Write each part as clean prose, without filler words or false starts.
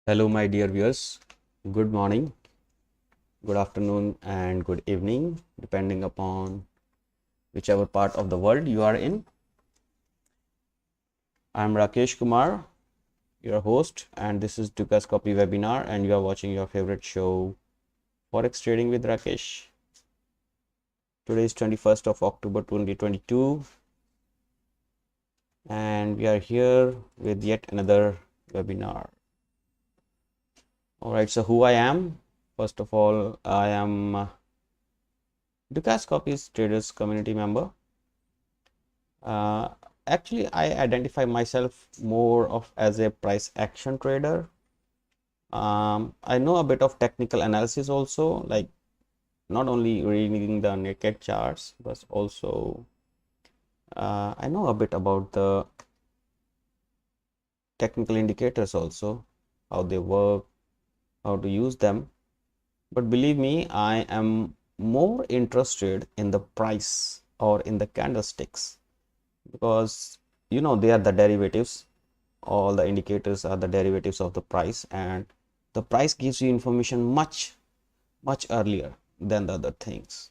Hello, my dear viewers. Good morning, good afternoon, and good evening, depending upon whichever part of the world you are in. I'm Rakesh Kumar, your host, and this is Dukas Copy webinar, and you are watching your favorite show, Forex Trading with Rakesh. Today is 21st of October 2022, and we are here with yet another webinar. All right, so who I am? First of all, I am Dukas Copy's Traders community member. Uh, Actually, I identify myself more of as a price action trader. I know a bit of technical analysis also, like not only reading the naked charts, but also I know a bit about the technical indicators also, how they work, how to use them. But believe me, I am more interested in the price or in the candlesticks because they are the derivatives. All the indicators are the derivatives of the price, and the price gives you information much earlier than the other things.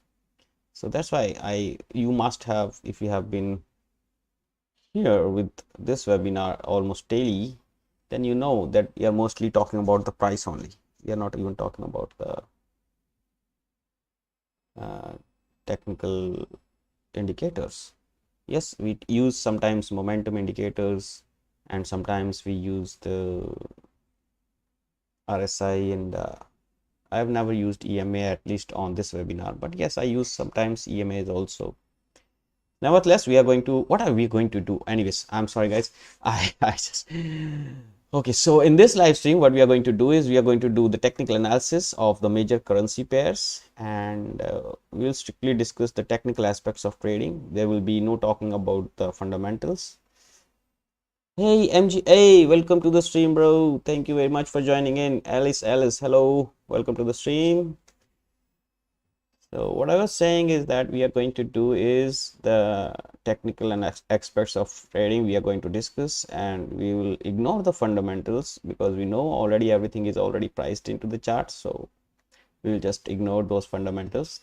So that's why you must have, if you have been here with this webinar almost daily, then you know that we are mostly talking about the price only. We are not even talking about the uh, technical indicators. Yes, we use sometimes momentum indicators, and sometimes we use the RSI, and I've never used EMA, at least on this webinar, but yes, I use sometimes EMAs also. Nevertheless, what are we going to do? Anyways, I'm sorry guys. I just, okay. So in this live stream, what we are going to do is we are going to do the technical analysis of the major currency pairs, and we will strictly discuss the technical aspects of trading. There will be no talking about the fundamentals. Hey MGA, welcome to the stream, bro. Thank you very much for joining in. Alice, hello, welcome to the stream. So what I was saying is that we are going to do is the technical and experts of trading we are going to discuss, and we will ignore the fundamentals because we know already everything is already priced into the chart. So we will just ignore those fundamentals.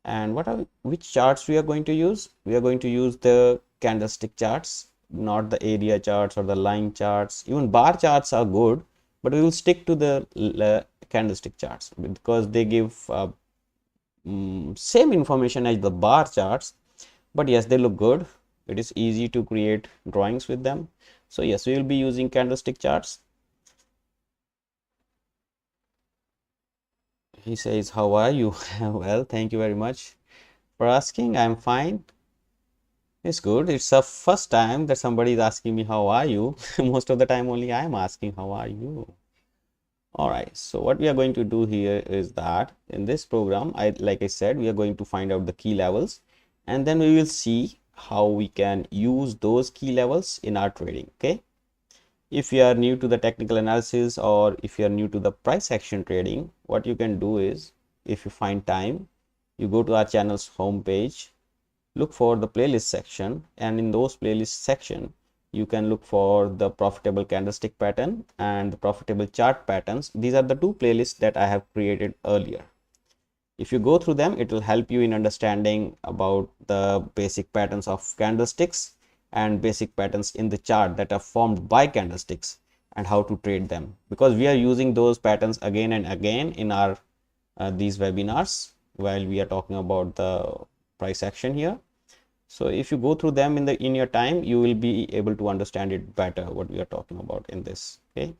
And which charts we are going to use? We are going to use the candlestick charts, not the area charts or the line charts. Even bar charts are good, but we will stick to the candlestick charts because they give same information as the bar charts, but yes, they look good. It is easy to create drawings with them. So yes, we will be using candlestick charts. He says, how are you? Well, thank you very much for asking. I'm fine. It's good. It's the first time that somebody is asking me how are you. Most of the time only I'm asking how are you. All right, so what we are going to do here is that in this program, like I said, we are going to find out the key levels, and then we will see how we can use those key levels in our trading. Okay, if you are new to the technical analysis or if you are new to the price action trading, what you can do is, if you find time, you go to our channel's homepage, look for the playlist section, and in those playlist section you can look for the profitable candlestick pattern and the profitable chart patterns. These are the two playlists that I have created earlier. If you go through them, it will help you in understanding about the basic patterns of candlesticks and basic patterns in the chart that are formed by candlesticks and how to trade them, because we are using those patterns again and again in our these webinars while we are talking about the price action here. So if you go through them in your time, you will be able to understand it better what we are talking about in this. Okay,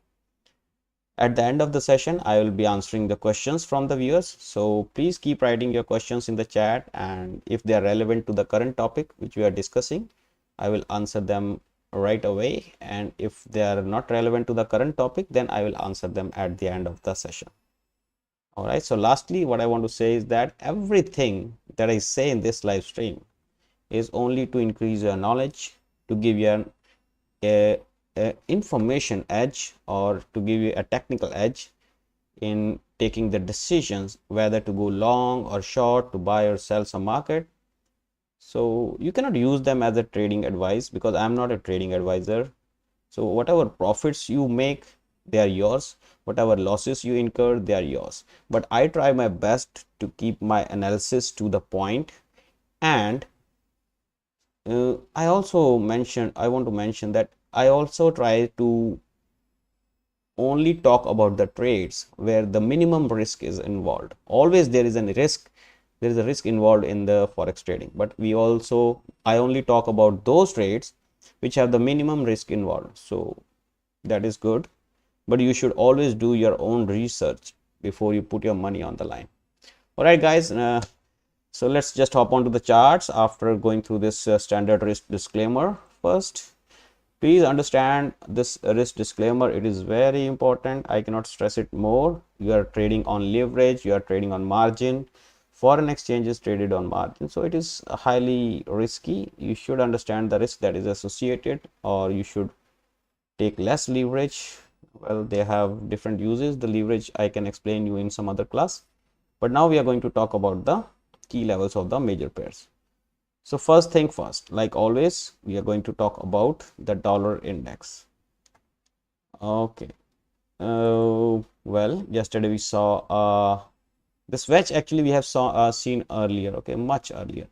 at the end of the session I will be answering the questions from the viewers, so please keep writing your questions in the chat, and if they are relevant to the current topic which we are discussing, I will answer them right away, and if they are not relevant to the current topic, then I will answer them at the end of the session. All right, so lastly, what I want to say is that everything that I say in this live stream is only to increase your knowledge, to give you a information edge, or to give you a technical edge in taking the decisions whether to go long or short, to buy or sell some market. So you cannot use them as a trading advice because I'm not a trading advisor. So whatever profits you make, they are yours. Whatever losses you incur, they are yours. But I try my best to keep my analysis to the point. And I want to mention that I also try to only talk about the trades where the minimum risk is involved. Always there is a risk involved in the forex trading, but I only talk about those trades which have the minimum risk involved. So that is good, but you should always do your own research before you put your money on the line. All right, guys, so let's just hop onto the charts after going through this standard risk disclaimer. First, please understand this risk disclaimer. It is very important. I cannot stress it more. You are trading on leverage, you are trading on margin. Foreign exchange is traded on margin, so it is highly risky. You should understand the risk that is associated, or you should take less leverage. Well, they have different uses. The leverage I can explain you in some other class, but now we are going to talk about the key levels of the major pairs. So first thing first, like always, we are going to talk about the dollar index. Okay. Well, yesterday we saw this wedge actually we have seen earlier, okay, much earlier.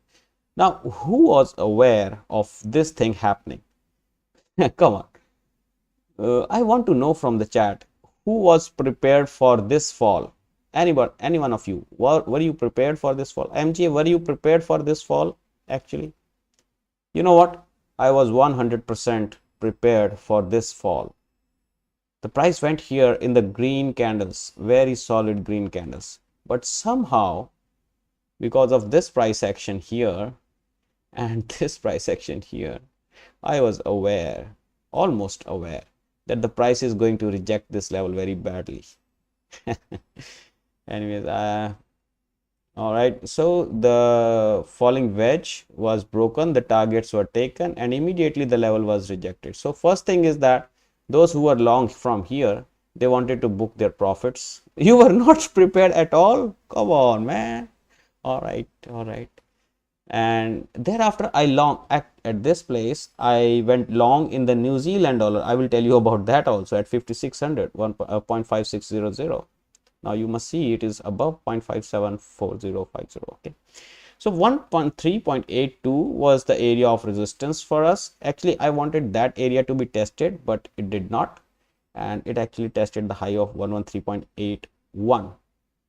Now, who was aware of this thing happening? Come on. I want to know from the chat, who was prepared for this fall? Anybody, any one of you, were you prepared for this fall? MJ, were you prepared for this fall? Actually, you know what? I was 100% prepared for this fall. The price went here in the green candles, very solid green candles. But somehow, because of this price action here and this price action here, I was aware, almost aware, that the price is going to reject this level very badly. Anyways, all right, so the falling wedge was broken, the targets were taken, and immediately the level was rejected. So first thing is that those who were long from here, they wanted to book their profits. You were not prepared at all? Come on, man. All right, all right. And thereafter I long at this place, I went long in the New Zealand dollar. I will tell you about that also at 5600, 1.5600. Now you must see it is above 0.574050. Okay, so 1.3.82 was the area of resistance for us. Actually, I wanted that area to be tested, but it did not, and it actually tested the high of 113.81.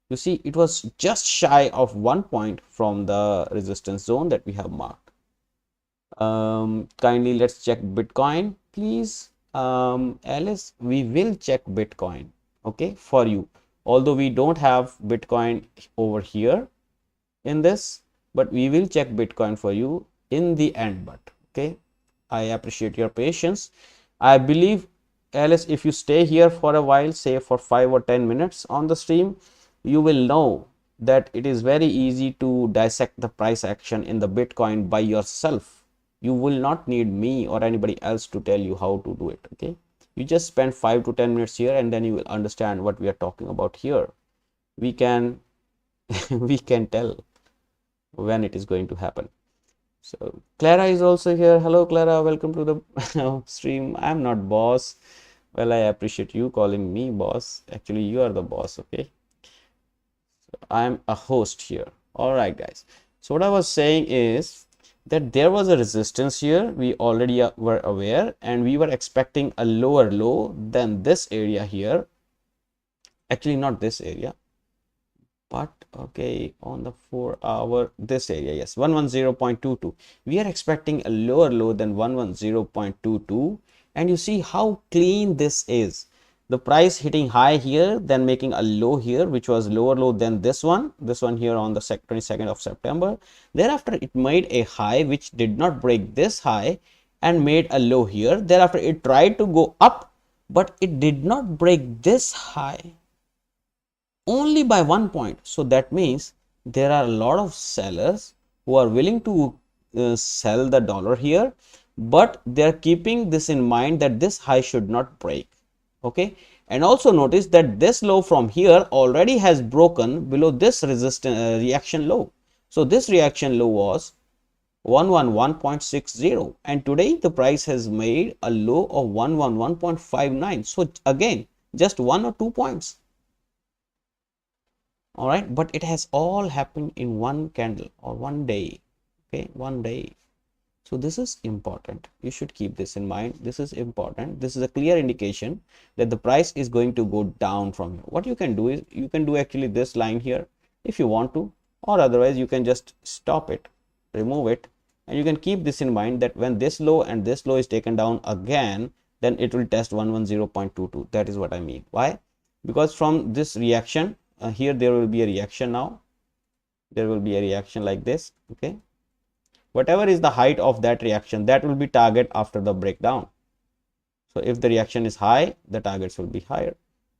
You see, it was just shy of 1 point from the resistance zone that we have marked. Kindly let's check Bitcoin, please. Alice, we will check Bitcoin, okay, for you. Although we don't have Bitcoin over here in this, but we will check Bitcoin for you in the end. But okay, I appreciate your patience. I believe, Alice, if you stay here for a while, say for 5 or 10 minutes on the stream, you will know that it is very easy to dissect the price action in the Bitcoin by yourself. You will not need me or anybody else to tell you how to do it. Okay, you just spend 5 to 10 minutes here, and then you will understand what we are talking about here. We can we can tell when it is going to happen. So Clara is also here. Hello Clara, welcome to the stream. I'm not boss. Well, I appreciate you calling me boss. Actually, you are the boss. Okay, so I'm a host here. All right, guys, so what I was saying is that there was a resistance here. We already were aware, and we were expecting a lower low than this area here. Actually, not this area, but okay, on the 4-hour, this area, yes, 110.22. We are expecting a lower low than 110.22, and you see how clean this is. The price hitting high here, then making a low here, which was lower low than this one here on the 22nd of September. Thereafter, it made a high which did not break this high and made a low here. Thereafter, it tried to go up, but it did not break this high, only by 1 point. So that means there are a lot of sellers who are willing to sell the dollar here, but they are keeping this in mind that this high should not break. Okay, and also notice that this low from here already has broken below this resistance reaction low. So this reaction low was 111.60, and today the price has made a low of 111.59. So again, just 1 or 2 points. All right, but it has all happened in one candle or one day. Okay, one day. So this is important. You should keep this in mind. This is important. This is a clear indication that the price is going to go down from here. What you can do is you can do actually this line here if you want to, or otherwise you can just stop it, remove it, and you can keep this in mind that when this low and this low is taken down again, then it will test 110.22. That is what I mean. Why? Because from this reaction, here there will be a reaction now. There will be a reaction like this. Okay. Whatever is the height of that reaction, that will be target after the breakdown. So if the reaction is high, the targets will be higher.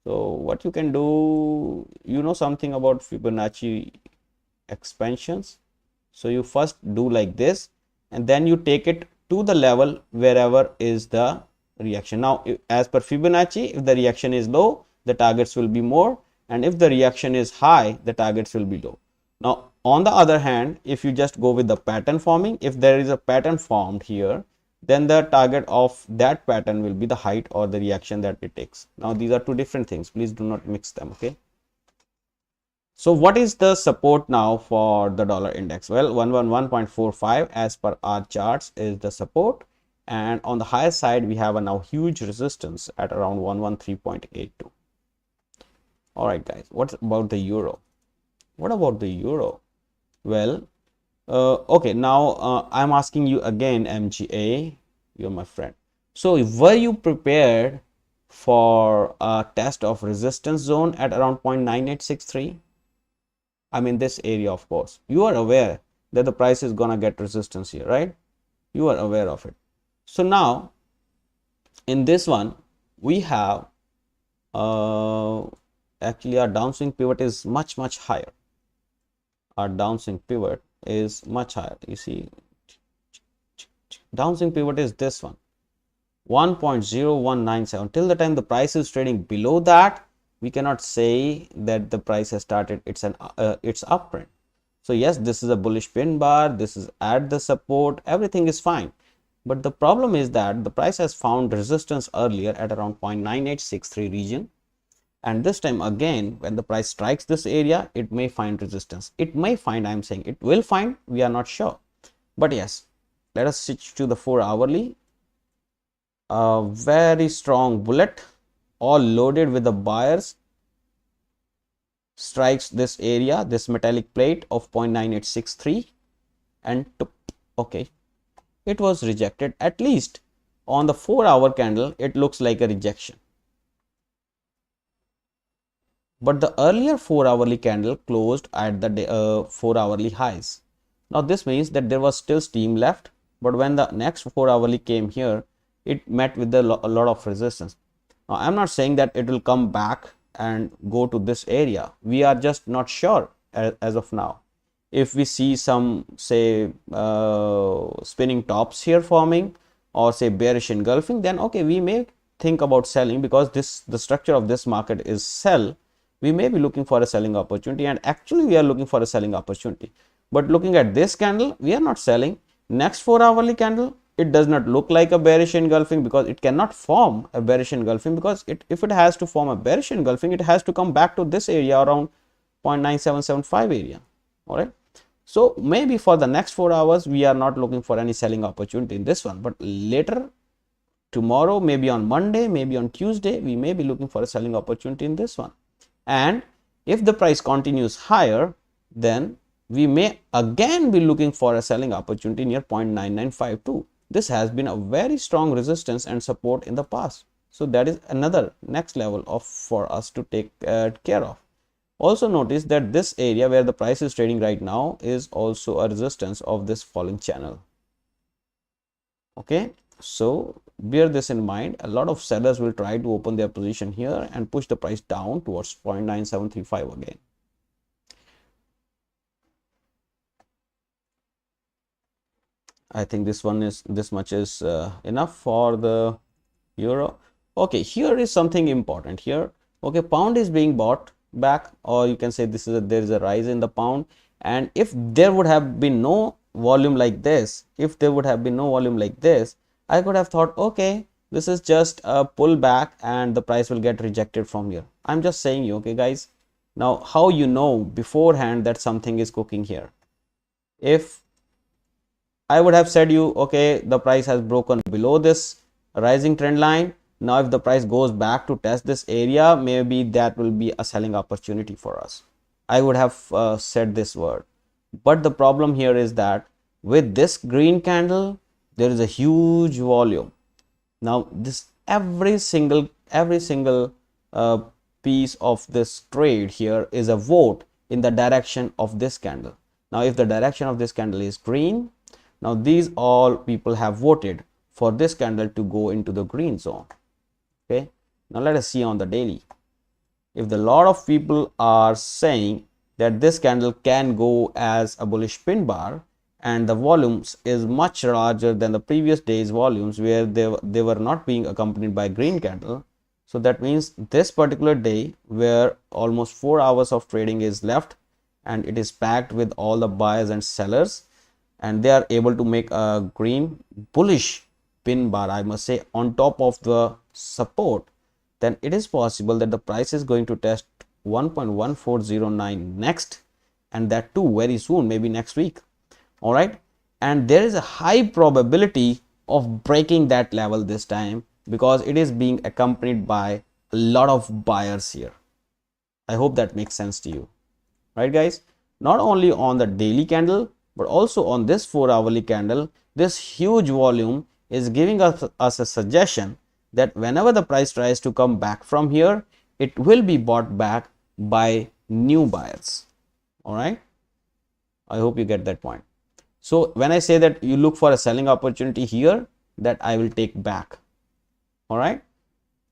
So what you can do, you know something about Fibonacci expansions. So you first do like this, and then you take it to the level wherever is the reaction. Now, as per Fibonacci, if the reaction is low, the targets will be more, and if the reaction is high, the targets will be low. Now, on the other hand, if you just go with the pattern forming, if there is a pattern formed here, then the target of that pattern will be the height or the reaction that it takes. Now, these are two different things. Please do not mix them. Okay. So what is the support now for the dollar index? Well, 111.45 as per our charts is the support, and on the higher side we have a now huge resistance at around 113.82. All right, guys, what about the euro? What about the euro? Well, okay, now I'm asking you again, MGA, you're my friend. So were you prepared for a test of resistance zone at around 0.9863? I mean this area, of course. You are aware that the price is gonna get resistance here, right? You are aware of it. So now in this one we have actually our downswing pivot is much higher. Our downswing pivot is much higher. You see, downswing pivot is this one, 1.0197. Till the time the price is trading below that, we cannot say that the price has started its uptrend. So yes, this is a bullish pin bar, this is at the support, everything is fine. But the problem is that the price has found resistance earlier at around 0.9863 region. And this time again, when the price strikes this area, it may find resistance. It may find, I'm saying it will find, we are not sure. But yes, let us switch to the 4-hourly. A very strong bullet, all loaded with the buyers, strikes this area, this metallic plate of 0.9863, and okay, it was rejected. At least on the 4-hour candle, it looks like a rejection. But the earlier 4-hourly candle closed at the 4-hourly highs. Now this means that there was still steam left, but when the next 4-hourly came here, it met with a lot of resistance. Now I'm not saying that it will come back and go to this area. We are just not sure as of now. If we see some, say, spinning tops here forming, or say bearish engulfing, then okay, we may think about selling, because the structure of this market is sell. We may be looking for a selling opportunity, and actually we are looking for a selling opportunity. But looking at this candle, we are not selling. Next 4-hourly candle, it does not look like a bearish engulfing, because it cannot form a bearish engulfing, because if it has to form a bearish engulfing, it has to come back to this area around 0.9775 area. All right. So maybe for the next 4 hours, we are not looking for any selling opportunity in this one, but later, tomorrow, maybe on Monday, maybe on Tuesday, we may be looking for a selling opportunity in this one. And if the price continues higher, then we may again be looking for a selling opportunity near 0.9952. This has been a very strong resistance and support in the past. So that is another next level for us to take care of. Also notice that this area where the price is trading right now is also a resistance of this falling channel. Okay, so bear this in mind. A lot of sellers will try to open their position here and push the price down towards 0.9735 again. I think this much is enough for the euro. Okay, here is something important here. Okay, pound is being bought back, or you can say there is a rise in the pound. And if there would have been no volume like this, I could have thought, okay, This is just a pullback and the price will get rejected from here. I'm just saying you, okay guys. Now how you know beforehand that something is cooking here? If I would have said you, okay, the price has broken below this rising trend line. Now if the price goes back to test this area, maybe that will be a selling opportunity for us. I would have said this word. But the problem here is that with this green candle, there is a huge volume. Now this every single uh, piece of this trade here is a vote in the direction of this candle. Now if the direction of this candle is green, now these all people have voted for this candle to go into the green zone. Okay, now let us see on the daily. If the lot of people are saying that this candle can go as a bullish pin bar, and the volumes is much larger than the previous day's volumes where they were not being accompanied by green candle. So that means this particular day where almost 4 hours of trading is left and it is packed with all the buyers and sellers, and they are able to make a green bullish pin bar, I must say, on top of the support, then it is possible that the price is going to test 1.1409 next, and that too very soon, maybe next week. All right, and there is a high probability of breaking that level this time because it is being accompanied by a lot of buyers here. I hope that makes sense to you, right guys? Not only on the daily candle but also on this 4-hourly candle, this huge volume is giving us a suggestion that whenever the price tries to come back from here, it will be bought back by new buyers. All right, I hope you get that point. So when I say that you look for a selling opportunity here, that I will take back. All right,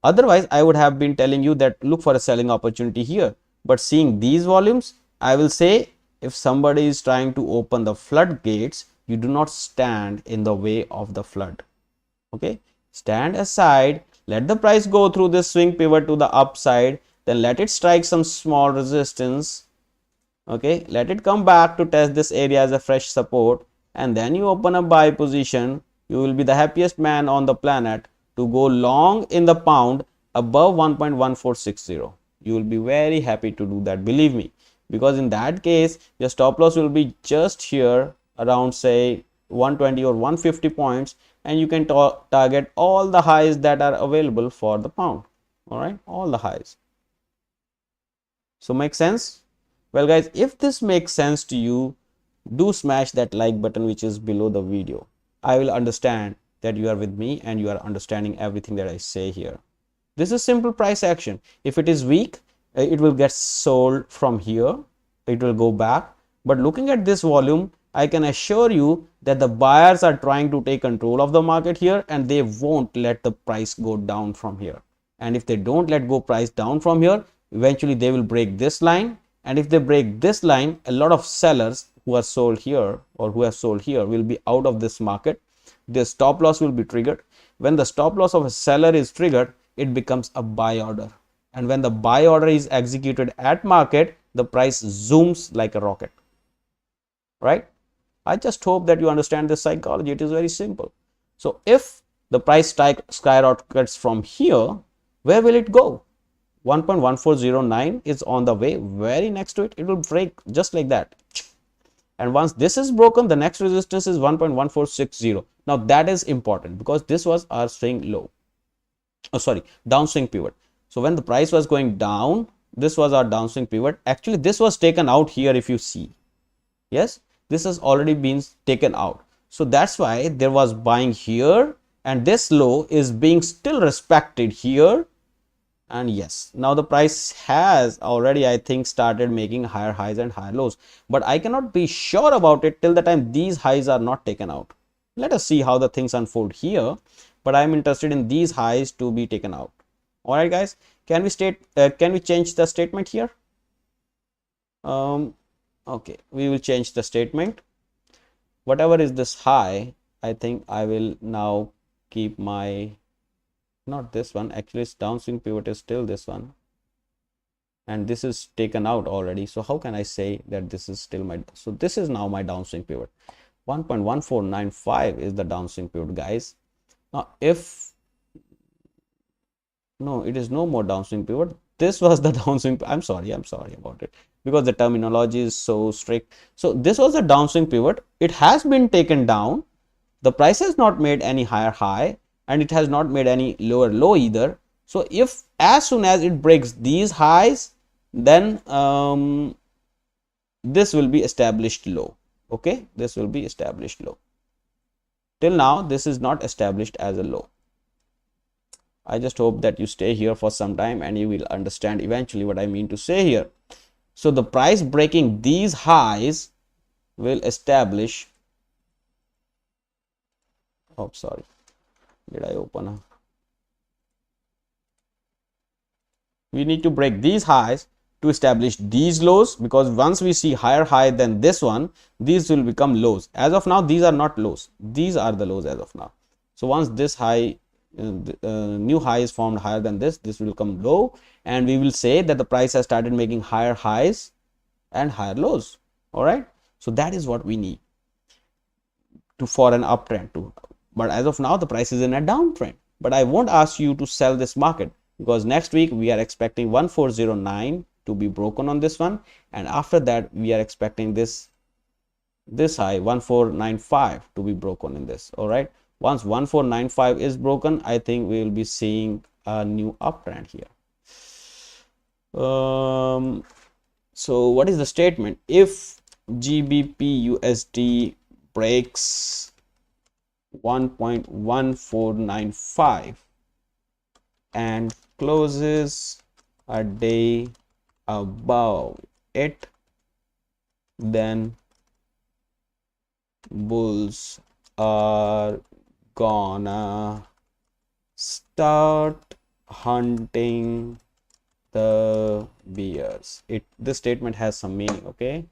otherwise I would have been telling you that look for a selling opportunity here, but seeing these volumes, I will say if somebody is trying to open the floodgates, you do not stand in the way of the flood. Okay, stand aside, let the price go through this swing pivot to the upside, then let it strike some small resistance. Okay, let it come back to test this area as a fresh support, and then you open a buy position. You will be the happiest man on the planet to go long in the pound above 1.1460. You will be very happy to do that, believe me, because in that case your stop loss will be just here around say 120 or 150 points, and you can target all the highs that are available for the pound. All right, all the highs. So make sense? Well guys, if this makes sense to you, do smash that like button which is below the video. I will understand that you are with me and you are understanding everything that I say here. This is simple price action. If it is weak, it will get sold from here. It will go back. But looking at this volume, I can assure you that the buyers are trying to take control of the market here, and they won't let the price go down from here. And if they don't let go price down from here, eventually they will break this line. And if they break this line, a lot of sellers who are sold here or who have sold here will be out of this market. Their stop loss will be triggered. When the stop loss of a seller is triggered, it becomes a buy order. And when the buy order is executed at market, the price zooms like a rocket. Right? I just hope that you understand this psychology. It is very simple. So if the price skyrockets from here, where will it go? 1.1409 is on the way. Very next to it, it will break just like that. And once this is broken, the next resistance is 1.1460. Now that is important because this was our swing low. Oh, sorry, downswing pivot. So when the price was going down, this was our downswing pivot. Actually, this was taken out here if you see. Yes, this has already been taken out. So that's why there was buying here, and this low is being still respected here. And yes, now the price has already, I think, started making higher highs and higher lows, but I cannot be sure about it till the time these highs are not taken out. Let us see how the things unfold here, but I'm interested in these highs to be taken out. All right guys, can we change the statement here? Okay, we will change the statement. Whatever is this high, I think I will now keep my, not this one, actually its downswing pivot is still this one, and this is taken out already. So how can I say that this is still my, so this is now my downswing pivot. 1.1495 is the downswing pivot, guys. Now if No, it is no more downswing pivot. This was the downswing. I'm sorry about it because the terminology is so strict. So this was the downswing pivot. It has been taken down. The price has not made any higher high and it has not made any lower low either. So if as soon as it breaks these highs, then this will be established low. Okay, this will be established low. Till now, this is not established as a low. I just hope that you stay here for some time and you will understand eventually what I mean to say here. So the price breaking these highs will establish, oh sorry, did I open a, we need to break these highs to establish these lows, because once we see higher high than this one, these will become lows. As of now, these are not lows, these are the lows as of now. So once this high new high is formed higher than this will come low, and we will say that the price has started making higher highs and higher lows. All right, so that is what we need to for an uptrend too. But as of now, the price is in a downtrend. But I won't ask you to sell this market, because next week we are expecting 1409 to be broken on this one, and after that we are expecting this high 1495 to be broken in this. All right, once 1495 is broken, I think we will be seeing a new uptrend here. So what is the statement? If GBP USD breaks 1.1495 and closes a day above it, then bulls are gonna start hunting the bears. This statement has some meaning. Okay,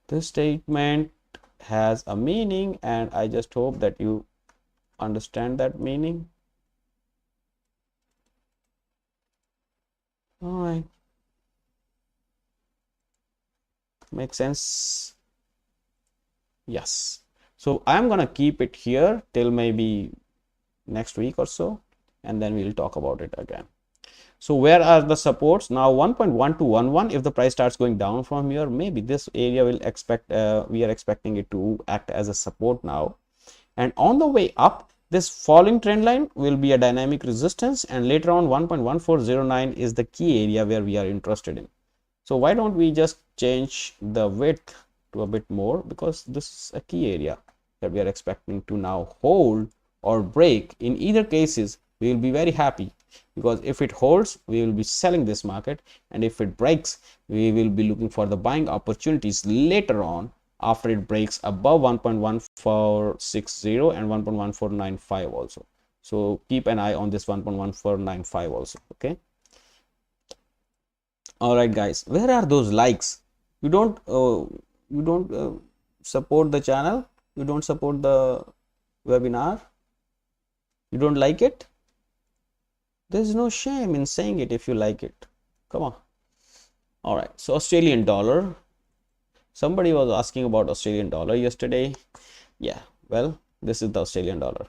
this statement has a meaning, and I just hope that you understand that meaning. All right, makes sense. Yes, so I'm gonna keep it here till maybe next week or so, and then we'll talk about it again. So where are the supports now? 1.1211. If the price starts going down from here, maybe this area will expect we are expecting it to act as a support now, and on the way up, this falling trend line will be a dynamic resistance, and later on 1.1409 is the key area where we are interested in. So why don't we just change the width to a bit more, because this is a key area that we are expecting to now hold or break. In either cases, we will be very happy, because if it holds, we will be selling this market, and if it breaks, we will be looking for the buying opportunities later on after it breaks above 1.1460 and 1.1495 also. So keep an eye on this 1.1495 also. Okay, all right guys, where are those likes? You don't support the channel, you don't support the webinar, you don't like it. There's no shame in saying it if you like it. Come on. All right, so Australian dollar, somebody was asking about Australian dollar yesterday. Yeah, well, this is the Australian dollar.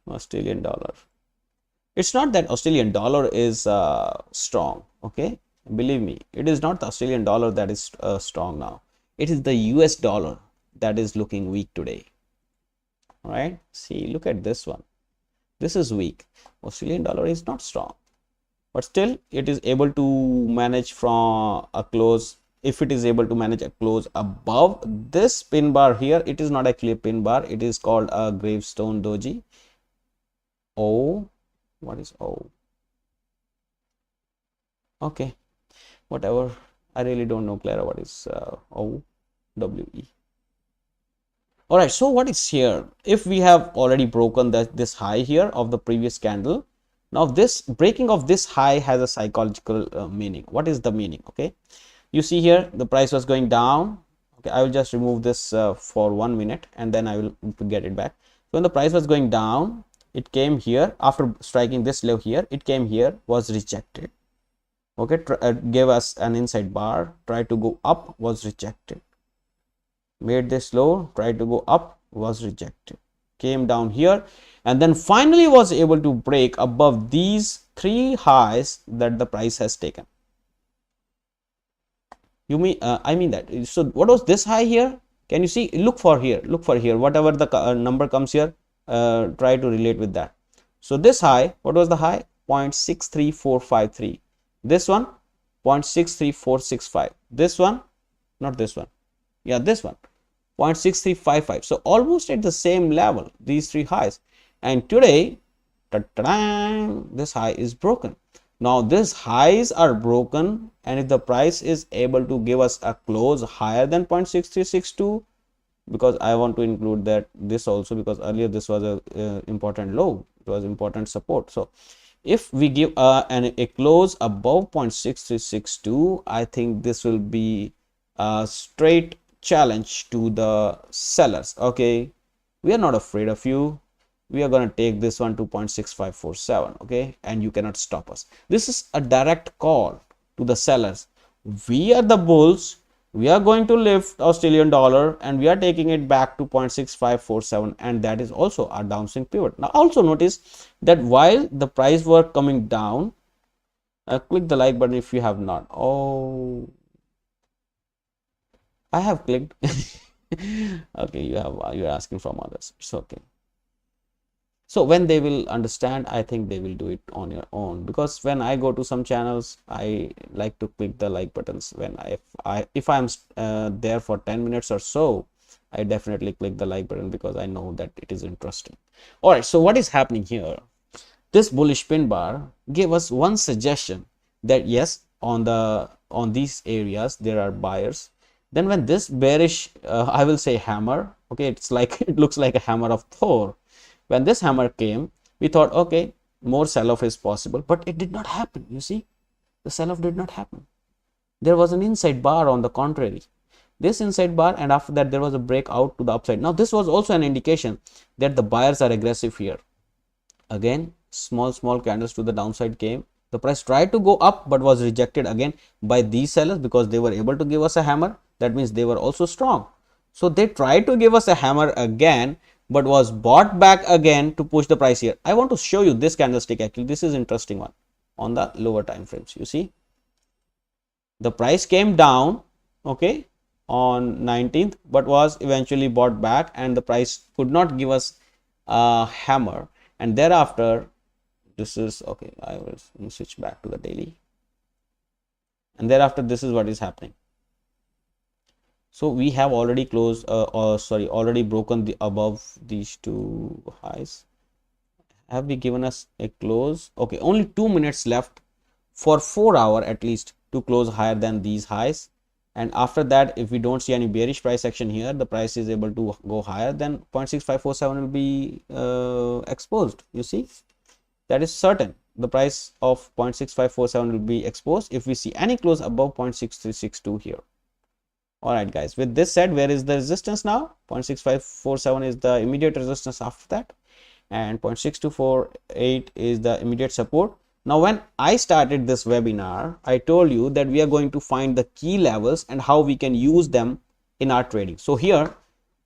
Australian dollar, it's not that Australian dollar is strong. Okay, believe me, it is not the Australian dollar that is strong now. It is the US dollar that is looking weak today. All right, see, look at this one. This is weak. Australian dollar is not strong, but still it is able to manage from a close. If it is able to manage a close above this pin bar here, it is not actually a pin bar, it is called a gravestone doji. O, what is O? Okay, whatever, I really don't know, Clara, what is O W E. All right, so what is here? If we have already broken this high here of the previous candle, now this breaking of this high has a psychological meaning. What is the meaning? Okay, you see here the price was going down. Okay, I will just remove this for 1 minute and then I will get it back. So when the price was going down, it came here after striking this low here, it came here, was rejected. Okay, gave us an inside bar, tried to go up, was rejected. Made this low, tried to go up, was rejected. came down here, and then finally was able to break above these three highs that the price has taken. You mean I mean that. So what was this high here? Can you see? Look for here, whatever the number comes here, try to relate with that. So this high, what was the high? 0.63453. This one 0.63465. This one, not this one, yeah, this one 0.6355. So almost at the same level, these three highs. And today, this high is broken. Now these highs are broken, and if the price is able to give us a close higher than 0.6362, because I want to include that this also, because earlier this was a important low, it was important support. So if we give a close above 0.6362, I think this will be a straight challenge to the sellers. Okay, we are not afraid of you. We are going to take this one to 0.6547. Okay, and you cannot stop us. This is a direct call to the sellers. We are the bulls. We are going to lift Australian dollar and we are taking it back to 0.6547, and that is also our downswing pivot. Now also notice that while the price were coming down, click the like button if you have not. Oh, I have clicked. Okay, you're asking from others. It's okay. So when they will understand, I think they will do it on your own, because when I go to some channels, I like to click the like buttons. When if I'm there for 10 minutes or so, I definitely click the like button because I know that it is interesting. All right, so what is happening here? This bullish pin bar gave us one suggestion that yes, on these areas there are buyers. Then when this bearish, I will say hammer, okay, it's like it looks like a hammer of Thor. When this hammer came, we thought, okay, more sell-off is possible, but it did not happen. You see, the sell-off did not happen. There was an inside bar on the contrary. This inside bar, and after that there was a breakout to the upside. Now this was also an indication that the buyers are aggressive here. Again, small candles to the downside came. The price tried to go up but was rejected again by these sellers because they were able to give us a hammer. That means they were also strong. So they tried to give us a hammer again, but was bought back again to push the price here. I want to show you this candlestick. Actually, this is interesting one on the lower time frames. You see, the price came down, okay, on 19th, but was eventually bought back, and the price could not give us a hammer. And thereafter, this is okay. I will switch back to the daily, and thereafter this is what is happening. So we have already closed already broken the above these two highs. Have we given us a close? Okay, only 2 minutes left for 4 hour at least to close higher than these highs. And after that, if we don't see any bearish price action here, the price is able to go higher, then 0.6547 will be exposed. You see, that is certain. The price of 0.6547 will be exposed if we see any close above 0.6362 here. All right, guys, with this said, where is the resistance now? 0.6547 is the immediate resistance after that, and 0.6248 is the immediate support. Now, when I started this webinar, I told you that we are going to find the key levels and how we can use them in our trading. So here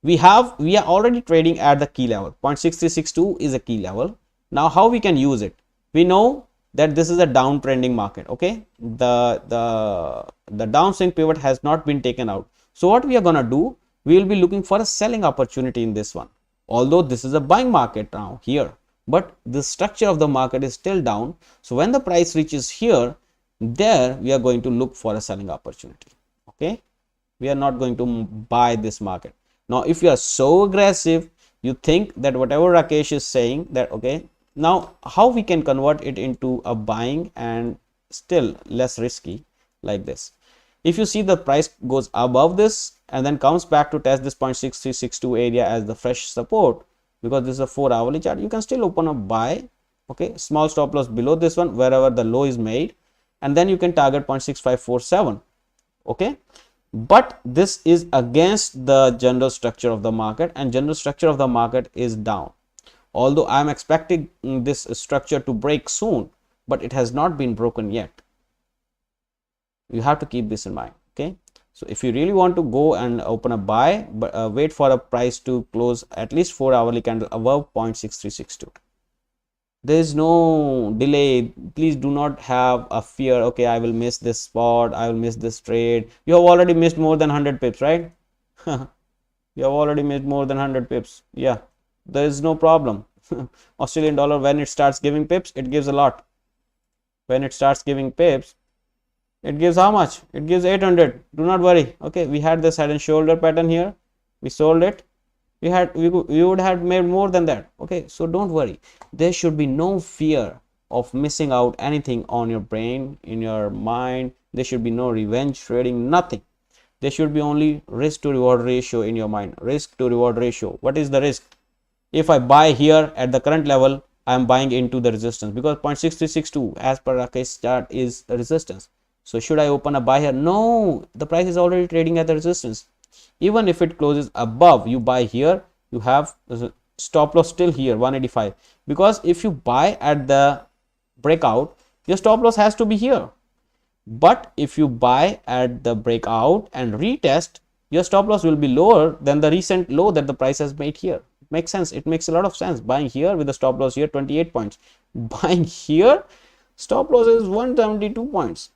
we are already trading at the key level. 0.6362 is a key level. Now, how we can use it? We know that this is a downtrending market. Okay, the downswing pivot has not been taken out. So what we are gonna do? We will be looking for a selling opportunity in this one. Although this is a buying market now here, but the structure of the market is still down. So when the price reaches here, there we are going to look for a selling opportunity. Okay, we are not going to buy this market. Now, if you are so aggressive, you think that whatever Rakesh is saying, that okay, now how we can convert it into a buying and still less risky like this. If you see the price goes above this and then comes back to test this 0.6362 area as the fresh support, because this is a 4 hourly chart, you can still open a buy. Okay, small stop loss below this one wherever the low is made, and then you can target 0.6547. Okay, but this is against the general structure of the market, and general structure of the market is down. Although I am expecting this structure to break soon, but it has not been broken yet. You have to keep this in mind. Okay, So if you really want to go and open a buy, but wait for a price to close at least 4 hourly candle above 0.6362. There is no delay. Please do not have a fear, okay, I will miss this spot, I will miss this trade. You have already missed more than 100 pips, right? You have already made more than 100 pips. Yeah, there is no problem. Australian dollar, when it starts giving pips, it gives a lot. When it starts giving pips, it gives how much? It gives 800. Do not worry. Okay, we had this head and shoulder pattern here. We sold it. We would have made more than that. Okay, so don't worry. There should be no fear of missing out anything on your brain, in your mind. There should be no revenge trading, nothing. There should be only risk to reward ratio in your mind. Risk to reward ratio. What is the risk? If I buy here at the current level, I am buying into the resistance, because 0.6362 as per Rakesh chart is the resistance. So should I open a buy here? No, the price is already trading at the resistance. Even if it closes above, you buy here, you have stop loss still here 185, because if you buy at the breakout, your stop loss has to be here. But if you buy at the breakout and retest, your stop loss will be lower than the recent low that the price has made here. It makes sense. It makes a lot of sense. Buying here with the stop loss here 28 points. Buying here, stop loss is 172 points.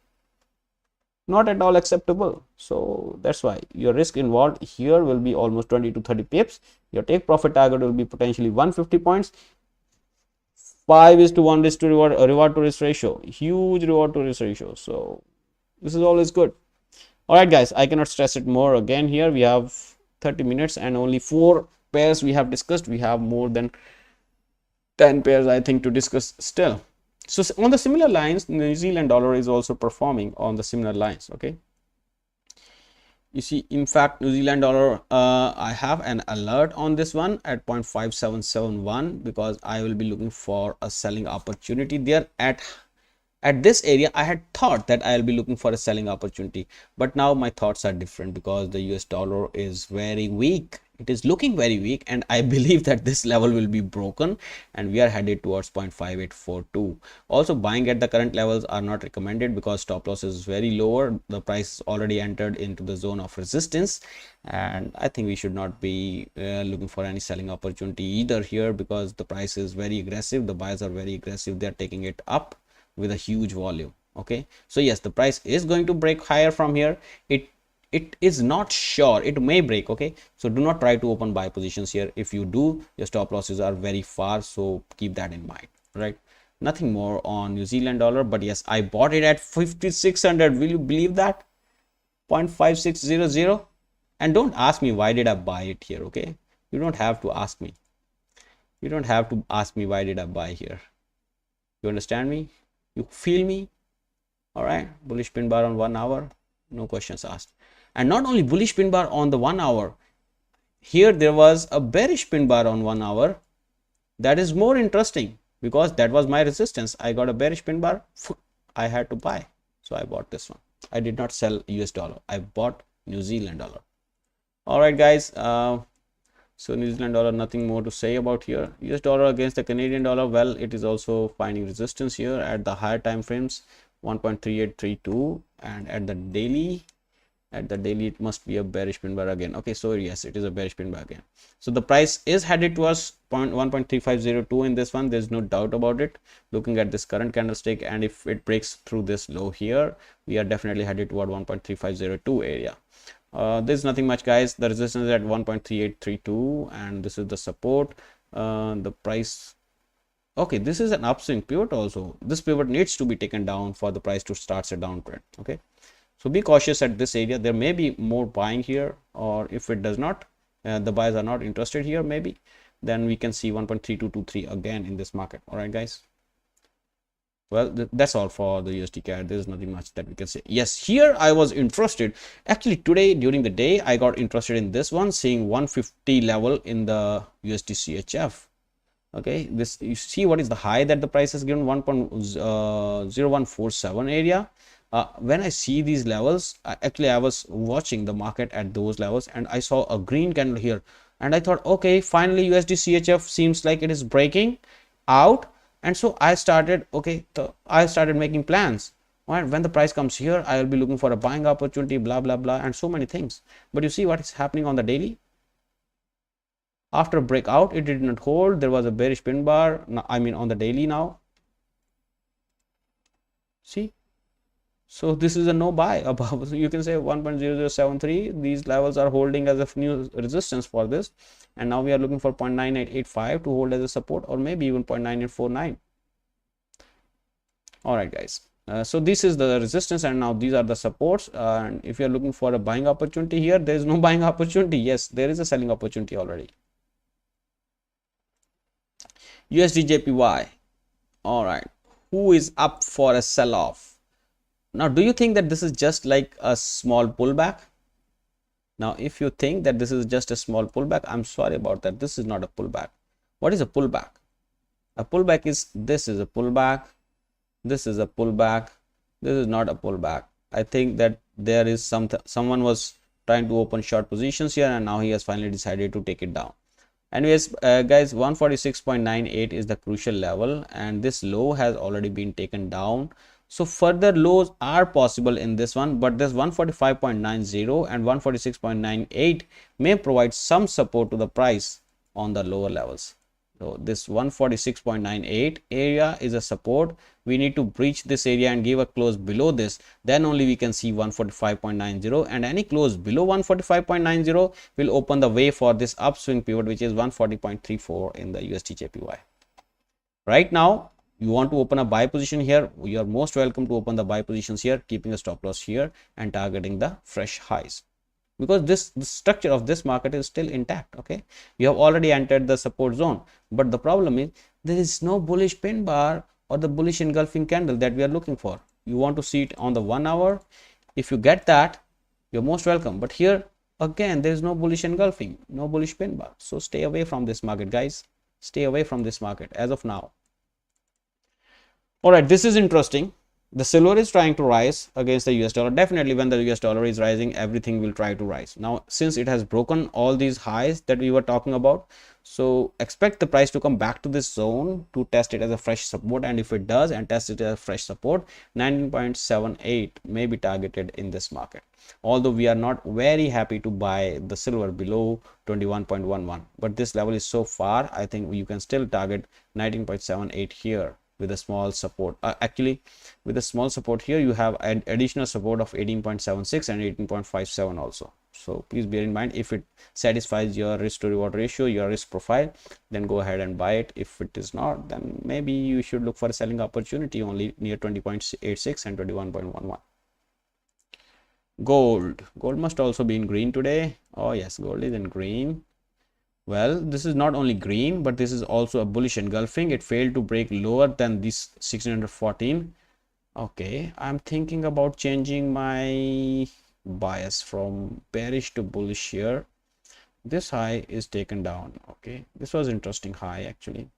Not at all acceptable. So that's why your risk involved here will be almost 20 to 30 pips. Your take profit target will be potentially 150 points. 5:1 risk to reward to risk ratio. Huge reward to risk ratio. So this is always good. All right, guys, I cannot stress it more. Again, here we have 30 minutes and only 4 pairs we have discussed. We have more than 10 pairs, I think, to discuss still. So on the similar lines, New Zealand dollar is also performing on the similar lines. Okay. You see, in fact, New Zealand dollar, I have an alert on this one at 0.5771, because I will be looking for a selling opportunity there at this area. I had thought that I'll be looking for a selling opportunity, but now my thoughts are different, because the US dollar is very weak. It is looking very weak, and I believe that this level will be broken and we are headed towards 0.5842. Also, buying at the current levels are not recommended, because stop loss is very lower. The price already entered into the zone of resistance, and I think we should not be looking for any selling opportunity either here, because the price is very aggressive. The buyers are very aggressive. They are taking it up with a huge volume. Okay, so yes, the price is going to break higher from here. It is not sure, it may break. Okay, so do not try to open buy positions here. If you do, your stop losses are very far, so keep that in mind, right? Nothing more on New Zealand dollar, but yes, I bought it at 5600. Will you believe that? 0.5600. And don't ask me why did I buy it here. Okay, you don't have to ask me. You don't have to ask me why did I buy here. You understand me? You feel me? All right, bullish pin bar on 1 hour, no questions asked. And not only bullish pin bar on the 1 hour, here there was a bearish pin bar on 1 hour. That is more interesting, because that was my resistance. I got a bearish pin bar, I had to buy, so I bought this one. I did not sell US dollar, I bought New Zealand dollar. All right, guys, so New Zealand dollar, nothing more to say about here. US dollar against the Canadian dollar, well, it is also finding resistance here at the higher time frames, 1.3832, and at the daily it must be a bearish pin bar again. Okay, so yes, it is a bearish pin bar again. So the price is headed towards 1.3502 in this one. There's no doubt about it, looking at this current candlestick, and if it breaks through this low here, we are definitely headed toward 1.3502 area. There's nothing much, guys. The resistance is at 1.3832, and this is the support. The price, okay, this is an upswing pivot also. This pivot needs to be taken down for the price to start a downtrend. Okay, so be cautious at this area. There may be more buying here, or if it does not, the buyers are not interested here, maybe, then we can see 1.3223 again in this market. All right, guys. Well, that's all for the USD CAD. There's nothing much that we can say. Yes, here I was interested. Actually, today during the day, I got interested in this one, seeing 150 level in the USD CHF. Okay, this, you see what is the high that the price has given, 1.0147 area. When I see these levels, actually I was watching the market at those levels, and I saw a green candle here, and I thought, okay, finally USD CHF seems like it is breaking out. And so I started, okay, I started making plans. Right? When the price comes here, I will be looking for a buying opportunity, blah blah blah, and so many things. But you see what is happening on the daily. After breakout, it did not hold. There was a bearish pin bar. I mean on the daily now. See, so this is a no buy above. So you can say 1.0073. These levels are holding as a new resistance for this, and now we are looking for 0.9885 to hold as a support, or maybe even 0.9849. All right, guys. So this is the resistance, and now these are the supports. And if you are looking for a buying opportunity here, there is no buying opportunity. Yes, there is a selling opportunity already. USD/JPY. All right, who is up for a sell-off? Now, do you think that this is just like a small pullback? Now, if you think that this is just a small pullback, I'm sorry about that. This is not a pullback. What is a pullback? A pullback is, this is a pullback. This is a pullback. This is not a pullback. I think that there is someone was trying to open short positions here, and now he has finally decided to take it down. Anyways, guys, 146.98 is the crucial level, and this low has already been taken down. So further lows are possible in this one, but this 145.90 and 146.98 may provide some support to the price on the lower levels. So this 146.98 area is a support. We need to breach this area and give a close below this. Then only we can see 145.90, and any close below 145.90 will open the way for this upswing pivot, which is 140.34 in the USD/JPY. Right now, you want to open a buy position here, you are most welcome to open the buy positions here, keeping a stop loss here and targeting the fresh highs, because the structure of this market is still intact. Okay, you have already entered the support zone, but the problem is there is no bullish pin bar or the bullish engulfing candle that we are looking for. You want to see it on the 1 hour. If you get that, you're most welcome, but here again there is no bullish engulfing, no bullish pin bar. So stay away from this market, guys. Stay away from this market as of now. All right, this is interesting. The silver is trying to rise against the US dollar. Definitely when the US dollar is rising, everything will try to rise. Now, since it has broken all these highs that we were talking about, so expect the price to come back to this zone to test it as a fresh support. And if it does and test it as a fresh support, 19.78 may be targeted in this market. Although we are not very happy to buy the silver below 21.11, but this level is so far, I think you can still target 19.78 here with a small support. Actually, with a small support here, you have an additional support of 18.76 and 18.57 also. So please bear in mind, if it satisfies your risk to reward ratio, your risk profile, then go ahead and buy it. If it is not, then maybe you should look for a selling opportunity only near 20.86 and 21.11. Gold must also be in green today. Oh yes, gold is in green. Well, this is not only green, but this is also a bullish engulfing. It failed to break lower than this 1614. Okay, I'm thinking about changing my bias from bearish to bullish here. This high is taken down. Okay, this was interesting high actually.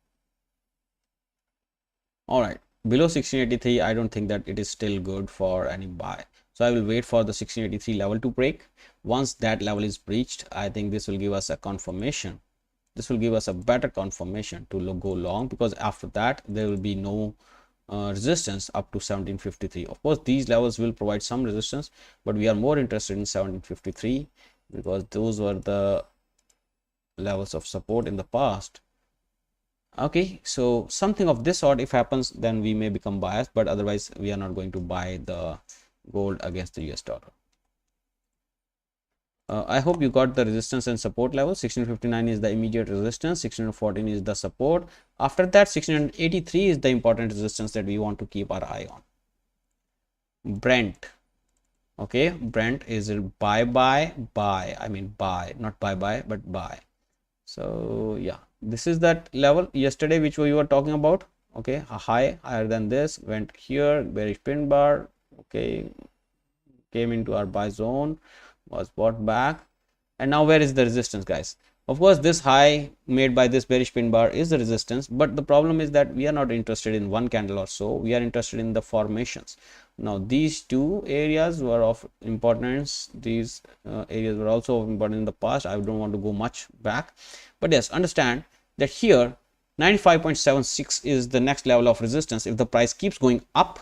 All right, below 1683, I don't think that it is still good for any buy. So I will wait for the 1683 level to break. Once that level is breached, I think this will give us a confirmation. This will give us a better confirmation to go long, because after that there will be no resistance up to 1753. Of course, these levels will provide some resistance, but we are more interested in 1753 because those were the levels of support in the past. Okay, so something of this sort if happens, then we may become biased, but otherwise we are not going to buy the gold against the US dollar. I hope you got the resistance and support level. 1659 is the immediate resistance, 1614 is the support. After that, 1683 is the important resistance that we want to keep our eye on. Brent. Okay, Brent is buy, I mean buy, not buy, but buy. So yeah, this is that level yesterday which we were talking about. Okay, a high higher than this, went here, bearish pin bar. Okay, came into our buy zone, was bought back, and now where is the resistance, guys? Of course, this high made by this bearish pin bar is the resistance, but the problem is that we are not interested in one candle or so. We are interested in the formations. Now these two areas were of importance. These areas were also important in the past. I don't want to go much back, but yes, understand that here 95.76 is the next level of resistance. If the price keeps going up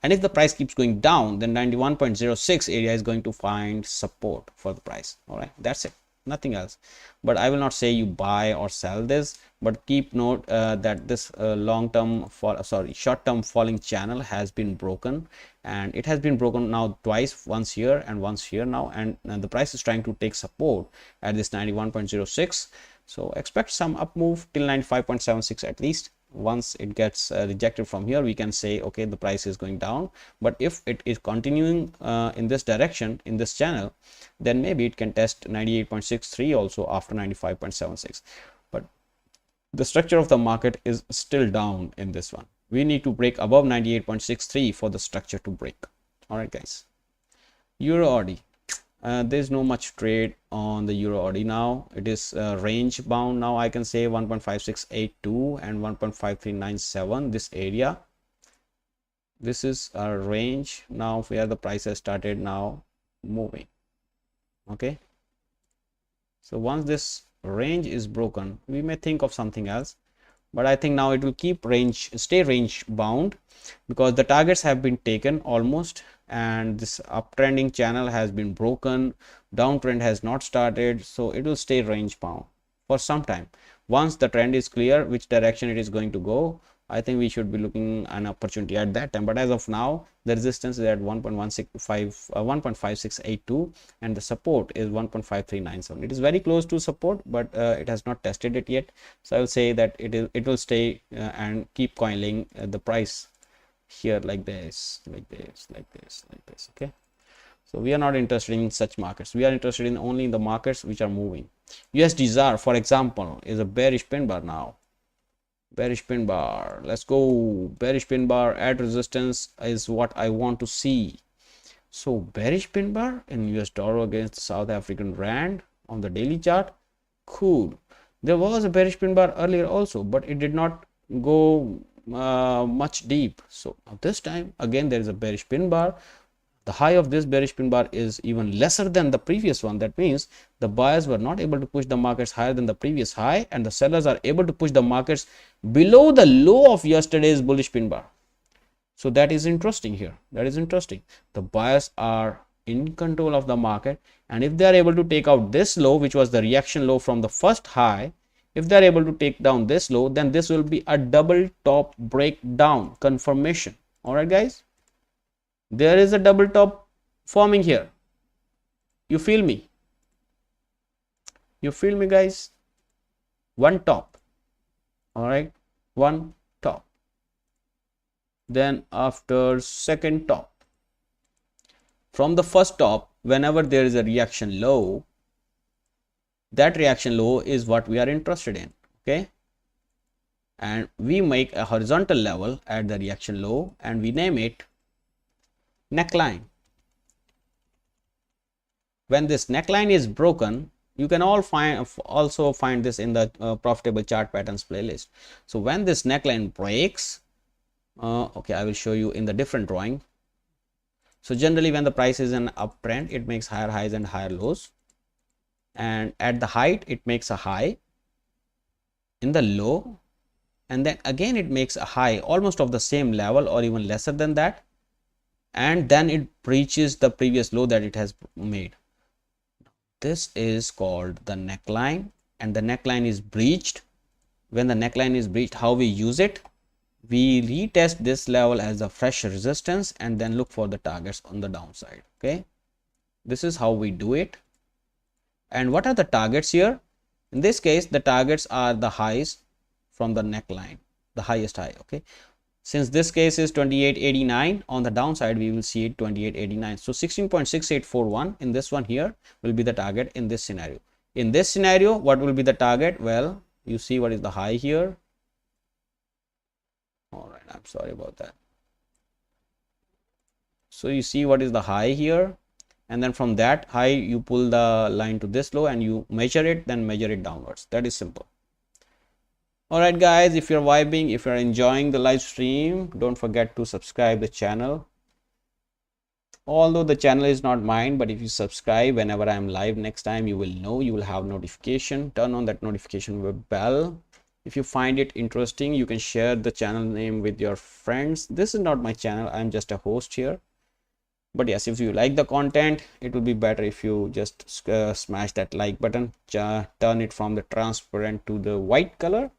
And if the price keeps going down, then 91.06 area is going to find support for the price. All right, that's it, nothing else. But I will not say you buy or sell this, but keep note that this short-term falling channel has been broken, and it has been broken now twice, once here and once here now, and the price is trying to take support at this 91.06. so expect some up move till 95.76 at least. Once it gets rejected from here, we can say okay, the price is going down. But if it is continuing in this direction, in this channel, then maybe it can test 98.63 also after 95.76. but the structure of the market is still down in this one. We need to break above 98.63 for the structure to break. All right guys, euro AUD, there's no much trade on the euro AUD now. It is range bound now. I can say 1.5682 and 1.5397, this area. This is a range now where the price has started now moving. Okay, so once this range is broken, we may think of something else, but I think now it will stay range bound, because the targets have been taken almost, and this uptrending channel has been broken, downtrend has not started, so it will stay range bound for some time. Once the trend is clear which direction it is going to go, I think we should be looking an opportunity at that time. But as of now, the resistance is at 1.5682 and the support is 1.5397. It is very close to support, but it has not tested it yet. So I will say that it will stay and keep coiling the price here like this, like this, like this, like this. Okay, so we are not interested in such markets. We are interested in only in the markets which are moving. USD ZAR, for example, is a bearish pin bar now. Bearish pin bar, let's go. Bearish pin bar at resistance is what I want to see. So bearish pin bar in US dollar against South African rand on the daily chart. Cool. There was a bearish pin bar earlier also, but it did not go much deep. So this time again there is a bearish pin bar. The high of this bearish pin bar is even lesser than the previous one. That means the buyers were not able to push the markets higher than the previous high, and the sellers are able to push the markets below the low of yesterday's bullish pin bar. So that is interesting here. That is interesting. The buyers are in control of the market, and if they are able to take out this low, which was the reaction low from the first high, if they are able to take down this low, then this will be a double top breakdown confirmation. All right guys, there is a double top forming here. You feel me? You feel me guys? One top. All right, one top. Then after second top. From the first top, whenever there is a reaction low, that reaction low is what we are interested in. Okay, and we make a horizontal level at the reaction low and we name it neckline. When this neckline is broken, you can also find this in the profitable chart patterns playlist. So when this neckline breaks, okay, I will show you in the different drawing. So generally when the price is an uptrend, it makes higher highs and higher lows, and at the height it makes a high, in the low, and then again it makes a high almost of the same level or even lesser than that, and then it breaches the previous low that it has made. This is called the neckline, and the neckline is breached. When the neckline is breached, how we use it? We retest this level as a fresh resistance and then look for the targets on the downside. Okay, this is how we do it. And what are the targets here? In this case, the targets are the highs from the neckline, the highest high. Okay, since this case is 28.89, on the downside we will see it 28.89. So 16.6841 in this one here will be the target in this scenario. In this scenario, what will be the target? Well, you see what is the high here. All right, I'm sorry about that. So you see what is the high here, and then from that high you pull the line to this low and you measure it, then measure it downwards. That is simple. All right guys, if you're vibing, if you're enjoying the live stream, don't forget to subscribe the channel. Although the channel is not mine, but if you subscribe, whenever I am live next time, you will know, you will have notification. Turn on that notification bell If you find it interesting, you can share the channel name with your friends. This is not my channel, I'm just a host here. But yes, if you like the content, it would be better if you just smash that like button, turn it from the transparent to the white color,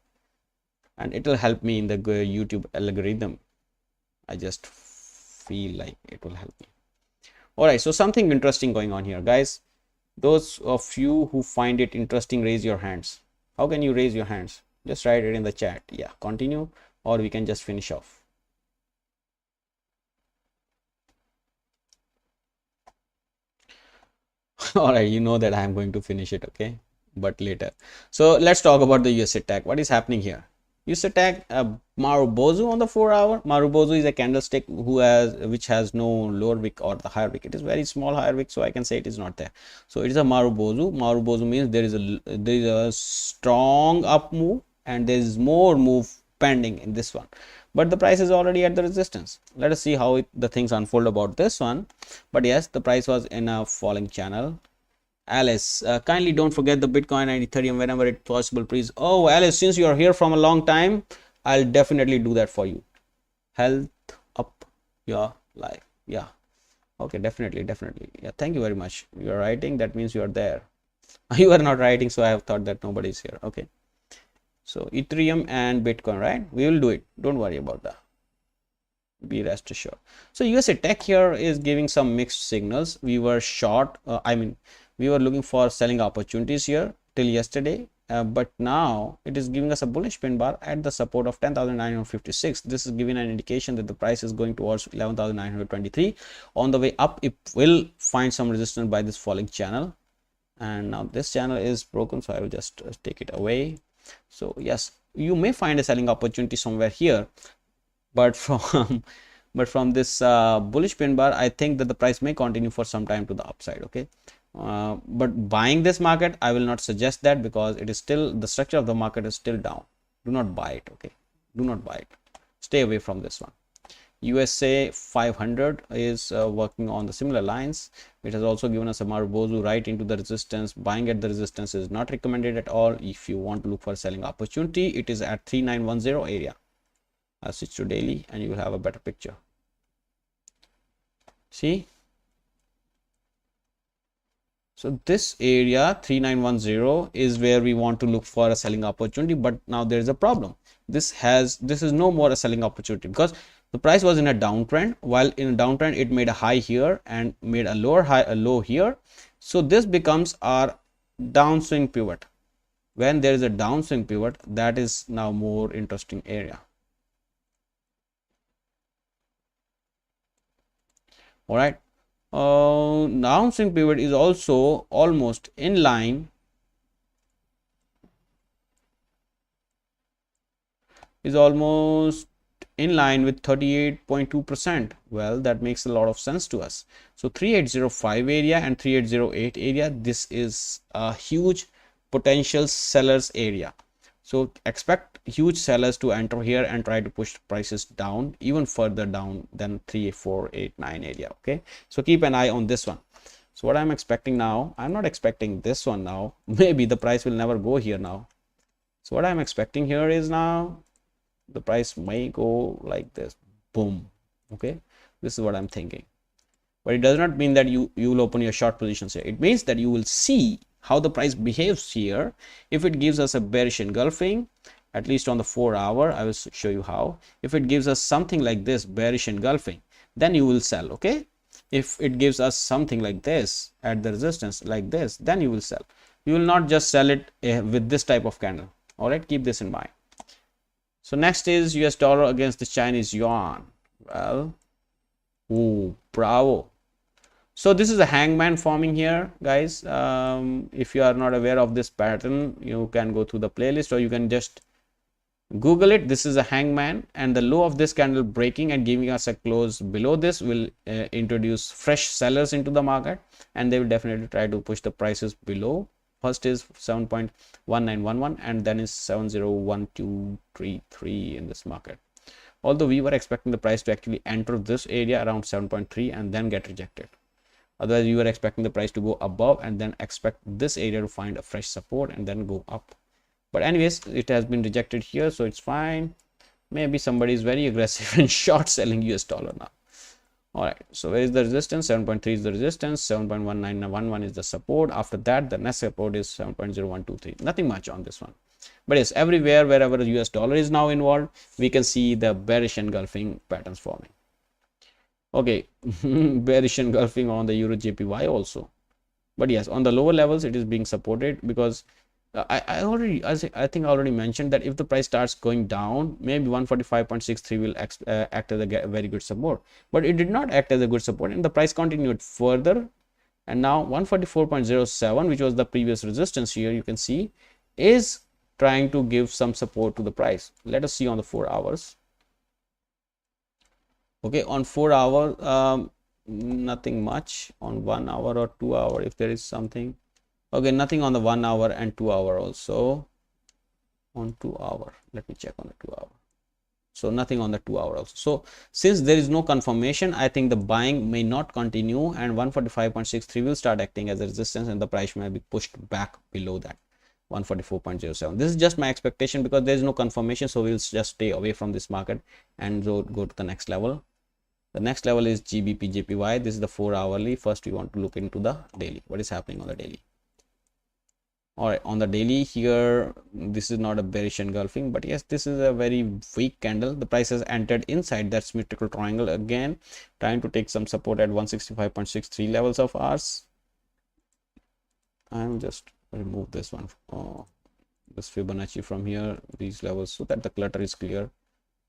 and it will help me in the YouTube algorithm. I just feel like it will help me. All right, so something interesting going on here, guys. Those of you who find it interesting, raise your hands. How can you raise your hands? Just write it in the chat. Yeah, continue, or we can just finish off. All right, you know that I'm going to finish it, okay? But later. So let's talk about the US attack. What is happening here? US attack Marubozu on the 4 hour. Marubozu is a candlestick which has no lower wick or the higher wick. It is very small higher wick, so I can say it is not there. So it is a Marubozu. Marubozu means there is a strong up move and there is more move pending in this one, but the price is already at the resistance. Let us see how the things unfold about this one. But yes, the price was in a falling channel. Alice, kindly don't forget the Bitcoin and Ethereum whenever it's possible, please. Oh, Alice, since you are here from a long time, I'll definitely do that for you. Health up your life. Yeah. Okay, definitely. Yeah, thank you very much. You are writing, that means you are there. You are not writing, so I have thought that nobody is here. Okay. So Ethereum and Bitcoin, right? We will do it. Don't worry about that. Be rest assured. So USA Tech here is giving some mixed signals. We were short. We were looking for selling opportunities here till yesterday, but now it is giving us a bullish pin bar at the support of 10,956. This is giving an indication that the price is going towards 11,923. On the way up, it will find some resistance by this falling channel. And now this channel is broken, so I will just take it away. So yes, you may find a selling opportunity somewhere here, but from this bullish pin bar, I think that the price may continue for some time to the upside. Okay, but buying this market, I will not suggest that, because it is still, the structure of the market is still down. Do not buy it. Okay, do not buy it. Stay away from this one. USA 500 is working on the similar lines. It has also given us a Marubozu right into the resistance. Buying at the resistance is not recommended at all. If you want to look for a selling opportunity, it is at 3910 area. I'll switch to daily and you will have a better picture. See, so this area 3910 is where we want to look for a selling opportunity, but now there is a problem. This is no more a selling opportunity, because the price was in a downtrend. While in a downtrend, it made a high here and made a lower high, a low here. So this becomes our downswing pivot. When there is a downswing pivot, that is now more interesting area. All right, downswing pivot is also almost in line, with 38.2%. Well, that makes a lot of sense to us. So 3805 area and 3808 area, this is a huge potential sellers area. So expect huge sellers to enter here and try to push prices down, even further down than 3489 area. Okay, so keep an eye on this one. So what I'm expecting now, I'm not expecting this one now. Maybe the price will never go here now. So what I'm expecting here is now the price may go like this, boom. Okay, this is what I'm thinking. But it does not mean that you will open your short positions here. It means that you will see how the price behaves here. If it gives us a bearish engulfing, at least on the 4 hour, I will show you how. If it gives us something like this, bearish engulfing, then you will sell. Okay, if it gives us something like this at the resistance like this, then you will sell. You will not just sell it with this type of candle. All right, keep this in mind. So next is US dollar against the Chinese yuan. Well, ooh, bravo. So this is a hangman forming here, guys. If you are not aware of this pattern, you can go through the playlist, or you can just Google it. This is a hangman, and the low of this candle breaking and giving us a close below this will introduce fresh sellers into the market, and they will definitely try to push the prices below. First is 7.1911 and then is 701233 in this market. Although we were expecting the price to actually enter this area around 7.3 and then get rejected. Otherwise, we were expecting the price to go above and then expect this area to find a fresh support and then go up. But anyways, it has been rejected here, so it's fine. Maybe somebody is very aggressive and short selling US dollar now. All right, so where is the resistance? 7.3 is the resistance, 7.1911 is the support. After that, the next support is 7.0123. Nothing much on this one. But yes, everywhere, wherever the US dollar is now involved, we can see the bearish engulfing patterns forming. Okay, bearish engulfing on the Euro JPY also. But yes, on the lower levels, it is being supported because I think I already mentioned that if the price starts going down, maybe 145.63 will act as a very good support. But it did not act as a good support, and the price continued further. And now 144.07, which was the previous resistance here, you can see, is trying to give some support to the price. Let us see on the 4 hours. Okay, on 4 hour, nothing much. On 1 hour or 2 hour, if there is something. Okay, nothing on the 1 hour and 2 hour also. On 2 hour, let me check on the 2 hour. So nothing on the 2 hour also. So since there is no confirmation, I think the buying may not continue, and 145.63 will start acting as a resistance, and the price may be pushed back below that 144.07. This is just my expectation because there is no confirmation, so we'll just stay away from this market and go to the next level. The next level is GBP JPY. This is the 4 hourly. First we want to look into the daily. What is happening on the daily? All right, on the daily here, this is not a bearish engulfing, but yes, this is a very weak candle. The price has entered inside that symmetrical triangle again, trying to take some support at 165.63 levels of ours. I'll just remove this one, this Fibonacci from here, these levels, so that the clutter is clear.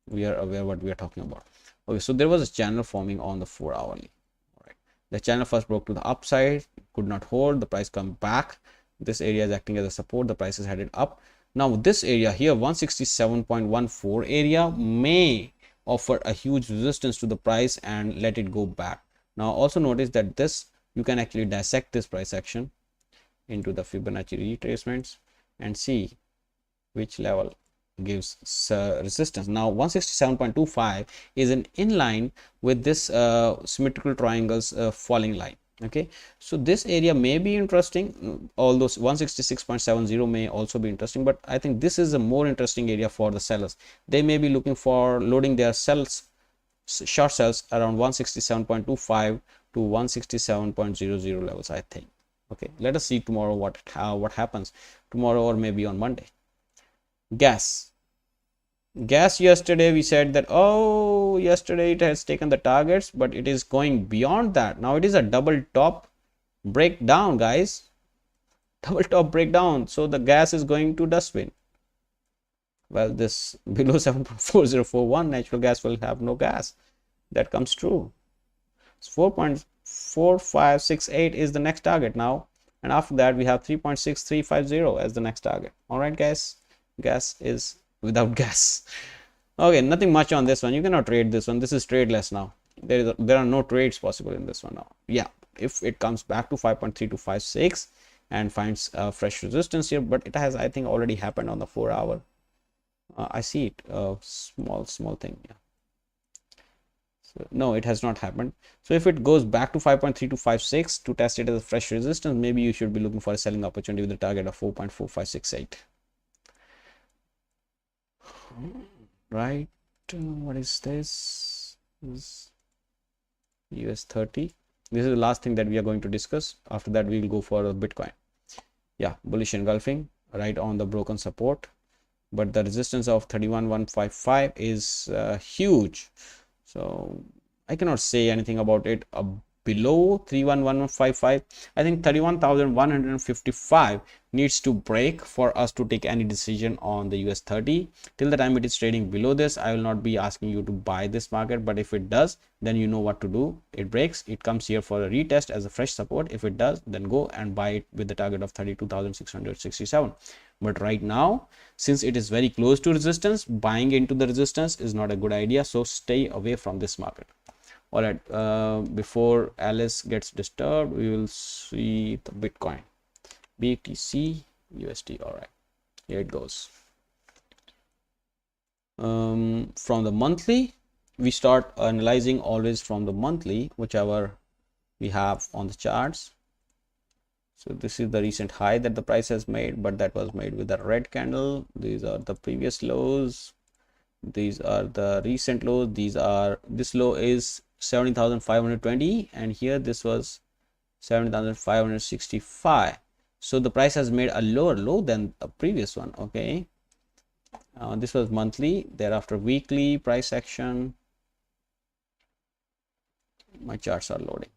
We are aware what we are talking about. Okay, so there was a channel forming on the 4 hourly. All right, the channel first broke to the upside, could not hold, the price come back. This area is acting as a support, the price is headed up. Now this area here, 167.14 area, may offer a huge resistance to the price and let it go back. Now also notice that this, you can actually dissect this price action into the Fibonacci retracements and see which level gives resistance. Now 167.25 is an inline with this symmetrical triangles falling line. Okay, so this area may be interesting, although 166.70 may also be interesting, but I think this is a more interesting area for the sellers. They may be looking for loading their short sells around 167.25 to 167.00 levels, I think. Okay, let us see tomorrow what happens tomorrow, or maybe on Monday. Gas yesterday we said that, oh, yesterday it has taken the targets, but it is going beyond that. Now it is a double top breakdown, guys. Double top breakdown, so the gas is going to dustbin. Well, this below 7.4041 natural gas will have no gas. That comes true. 4.4568 is the next target now, and after that we have 3.6350 as the next target. All right, guys, gas is without gas. Okay, nothing much on this one. You cannot trade this one. This is tradeless now. There are no trades possible in this one now. Yeah, if it comes back to 5.3256 and finds fresh resistance here, but it has, I think, already happened on the 4 hour. I see it, small thing. Yeah, so no, it has not happened. So if it goes back to 5.3256 to test it as a fresh resistance, maybe you should be looking for a selling opportunity with a target of 4.4568. Right, what is this? This US 30. This is the last thing that we are going to discuss. After that we will go for a Bitcoin. Yeah, bullish engulfing right on the broken support, but the resistance of 31,155 is huge, so I cannot say anything about it. Below 31,155, I think 31,155 needs to break for us to take any decision on the US 30. Till the time it is trading below this, I will not be asking you to buy this market, but if it does, then you know what to do. It breaks, it comes here for a retest as a fresh support. If it does, then go and buy it with the target of 32,667. But right now, since it is very close to resistance, buying into the resistance is not a good idea, so stay away from this market. All right, before Alice gets disturbed, we will see the Bitcoin, BTC USD. All right, here it goes. From the monthly, we start analyzing always from the monthly, whichever we have on the charts. So this is the recent high that the price has made, but that was made with a red candle. These are the previous lows. These are the recent lows. This low is 17,520, and here this was 7,565. So the price has made a lower low than a previous one. Okay, this was monthly. Thereafter weekly price action. My charts are loading.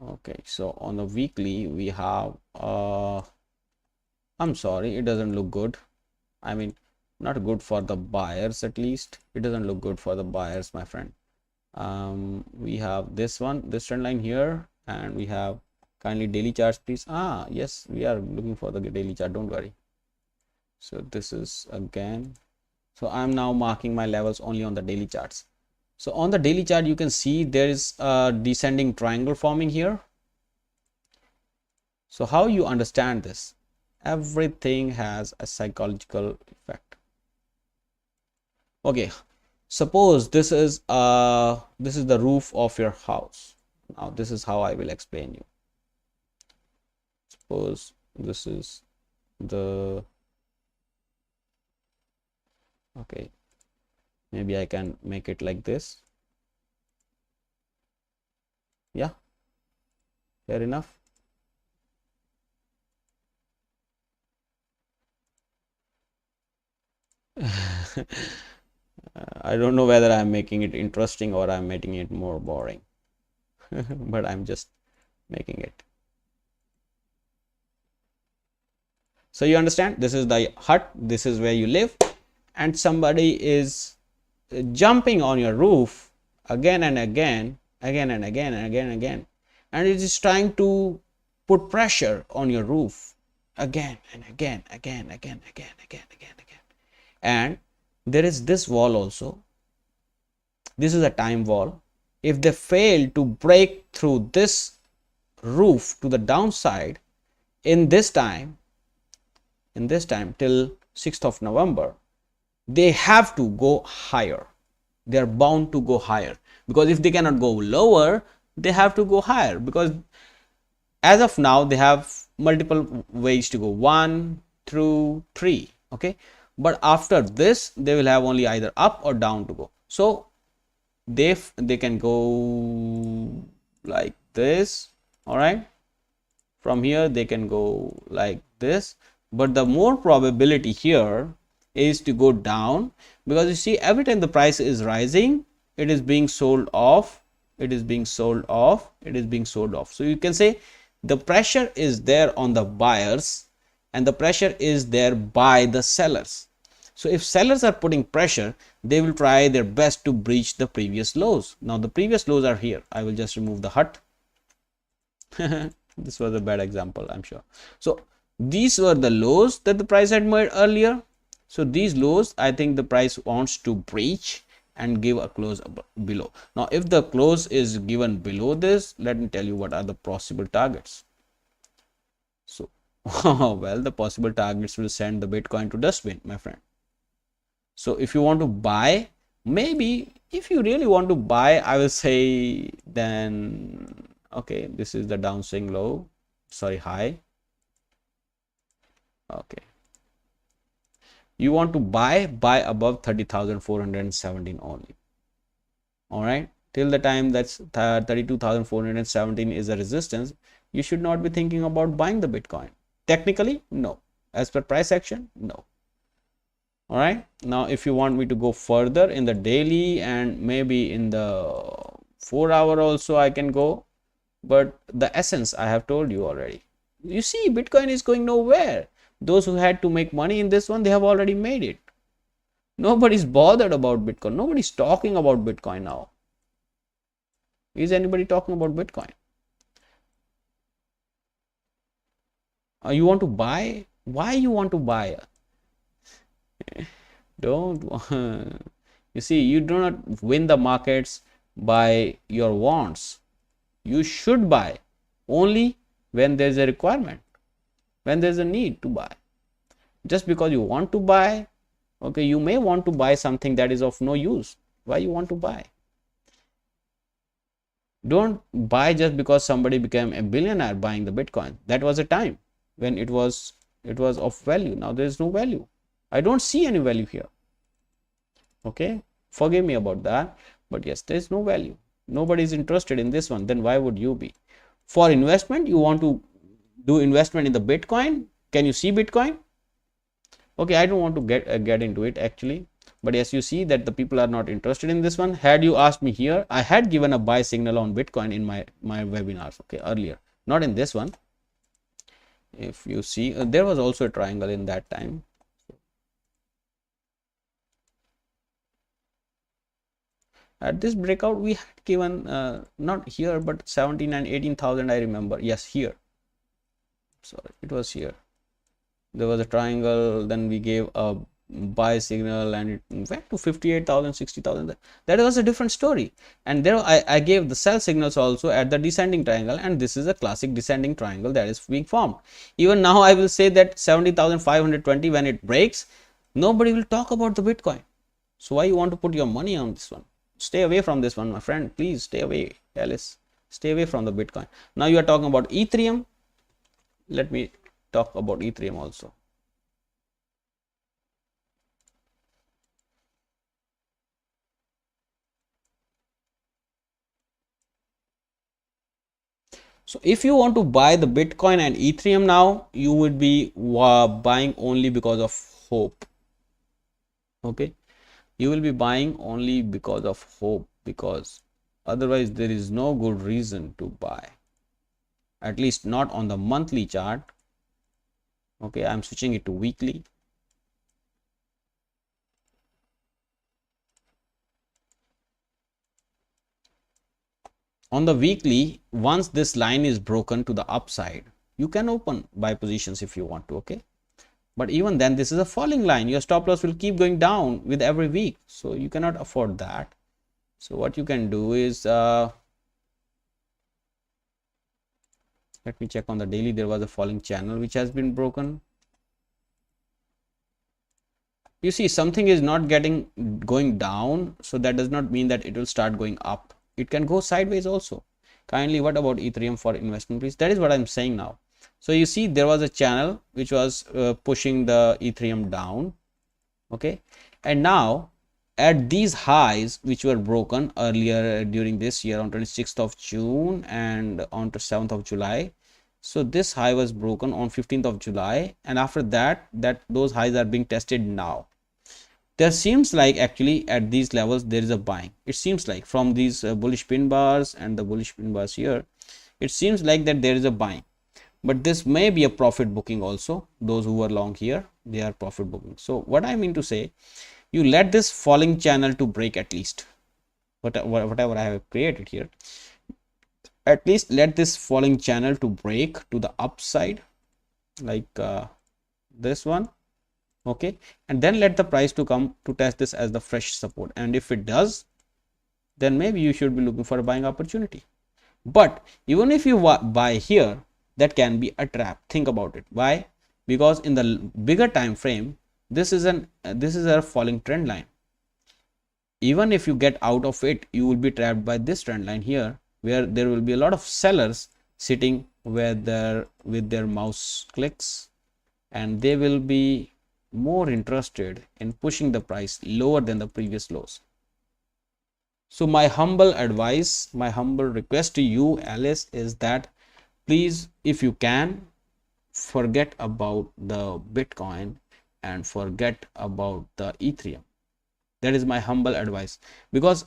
Okay, so on the weekly we have I'm sorry, it doesn't look good. I mean, not good for the buyers. At least it doesn't look good for the buyers, my friend. We have this trend line here, and we have kindly daily charts, please. Yes, we are looking for the daily chart, don't worry. So this is again, so I'm now marking my levels only on the daily charts. So on the daily chart, you can see there is a descending triangle forming here. So how you understand this? Everything has a psychological effect. Okay, suppose this is the roof of your house. Now this is how I will explain you. Suppose this is the, okay, maybe I can make it like this. Yeah, fair enough. I don't know whether I'm making it interesting or I'm making it more boring, but I'm just making it. So you understand, this is the hut, this is where you live, and somebody is jumping on your roof again and again, again and again and again and again, and it is trying to put pressure on your roof again and again, again, again, again, again, again, again. And there is this wall also. This is a time wall. If they fail to break through this roof to the downside in this time till 6th of November, they have to go higher. They are bound to go higher, because if they cannot go lower, they have to go higher, because as of now they have multiple ways to go, 1 through 3. Okay, but after this they will have only either up or down to go. So they can go like this. All right, from here they can go like this, but the more probability here is to go down, because you see, every time the price is rising, it is being sold off, it is being sold off, it is being sold off. So you can say the pressure is there on the buyers and the pressure is there by the sellers. So if sellers are putting pressure, they will try their best to breach the previous lows. Now the previous lows are here. I will just remove the hut. This was a bad example, I'm sure. So these were the lows that the price had made earlier. So these lows, I think the price wants to breach and give a close below. Now if the close is given below this, let me tell you what are the possible targets. So well, the possible targets will send the Bitcoin to dustbin, my friend. So if you want to buy, maybe if you really want to buy, I will say then, okay, this is the downswing low, sorry, high. Okay, you want to buy above 30,417 only. All right, till the time that's 32,417 is a resistance, you should not be thinking about buying the Bitcoin. Technically, no. As per price action, no. All right, now if you want me to go further in the daily and maybe in the 4-hour also, I can go, but the essence I have told you already. You see, Bitcoin is going nowhere. Those who had to make money in this one, they have already made it. Nobody's bothered about Bitcoin. Nobody's talking about Bitcoin now. Is anybody talking about Bitcoin? You want to buy? Why you want to buy? Don't. You see, you do not win the markets by your wants. You should buy only when there is a requirement, when there is a need to buy. Just because you want to buy, okay, you may want to buy something that is of no use. Why you want to buy? Don't buy just because somebody became a billionaire buying the Bitcoin. That was a time when it was of value. Now there is no value. I don't see any value here. Okay, forgive me about that, but yes, there is no value. Nobody is interested in this one. Then why would you be? For investment, you want to do investment in the Bitcoin. Can you see Bitcoin? Okay, I don't want to get into it actually, but yes, you see that the people are not interested in this one. Had you asked me here, I had given a buy signal on Bitcoin in my webinars, okay, earlier, not in this one. If you see, there was also a triangle in that time. At this breakout, we had given not here, but 17 and 18,000. I remember. Yes, here. Sorry, it was here. There was a triangle. Then we gave a buy signal, and it went to 58,000, 60,000. That was a different story. And there, I gave the sell signals also at the descending triangle, and this is a classic descending triangle that is being formed. Even now, I will say that 70,520 when it breaks, nobody will talk about the Bitcoin. So why you want to put your money on this one? Stay away from this one, my friend. Please stay away, Alice. Stay away from the Bitcoin. Now you are talking about Ethereum. Let me talk about Ethereum also. So if you want to buy the Bitcoin and Ethereum now, you would be buying only because of hope. Okay, you will be buying only because of hope, because otherwise there is no good reason to buy, at least not on the monthly chart. Okay, I'm switching it to weekly. On the weekly, once this line is broken to the upside, you can open buy positions if you want to. Okay, but even then, this is a falling line. Your stop loss will keep going down with every week, so you cannot afford that. So what you can do is let me check on the daily. There was a falling channel which has been broken. You see, something is not going down, so that does not mean that it will start going up. It can go sideways also. Kindly, what about Ethereum for investment, please? That is what I'm saying now. So you see, there was a channel which was pushing the Ethereum down. Okay, and now at these highs which were broken earlier during this year on 26th of June and on to 7th of July. So this high was broken on 15th of July, and after that those highs are being tested now. There seems like actually at these levels there is a buying. It seems like from these bullish pin bars and the bullish pin bars here, it seems like that there is a buying, but this may be a profit booking also. Those who are long here, they are profit booking. So what I mean to say, you let this falling channel to break, at least whatever I have created here, at least let this falling channel to break to the upside, like this one. Okay, and then let the price to come to test this as the fresh support, and if it does, then maybe you should be looking for a buying opportunity. But even if you buy here, that can be a trap. Think about it. Why? Because in the bigger time frame, this is a falling trend line. Even if you get out of it, you will be trapped by this trend line here, where there will be a lot of sellers sitting with their mouse clicks, and they will be more interested in pushing the price lower than the previous lows. So my humble advice, my humble request to you, Alice, is that please, if you can, forget about the Bitcoin and forget about the Ethereum. That is my humble advice, because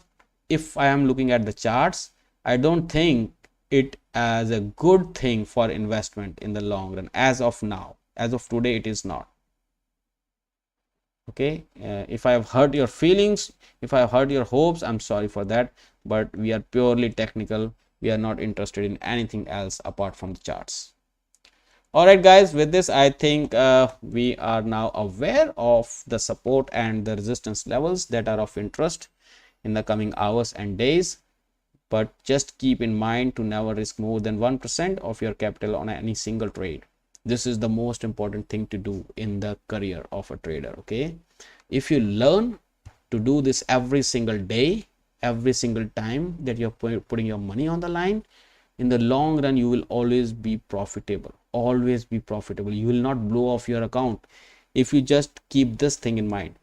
if I am looking at the charts, I don't think it as a good thing for investment in the long run. As of now, as of today, it is not. Okay, if I have hurt your feelings, if I have hurt your hopes, I'm sorry for that, but we are purely technical. We are not interested in anything else apart from the charts. All right, guys, with this, I think we are now aware of the support and the resistance levels that are of interest in the coming hours and days. But just keep in mind to never risk more than 1% of your capital on any single trade. This is the most important thing to do in the career of a trader. Okay, if you learn to do this every single day, every single time that you're putting your money on the line, in the long run you will always be profitable. Always be profitable. You will not blow off your account if you just keep this thing in mind.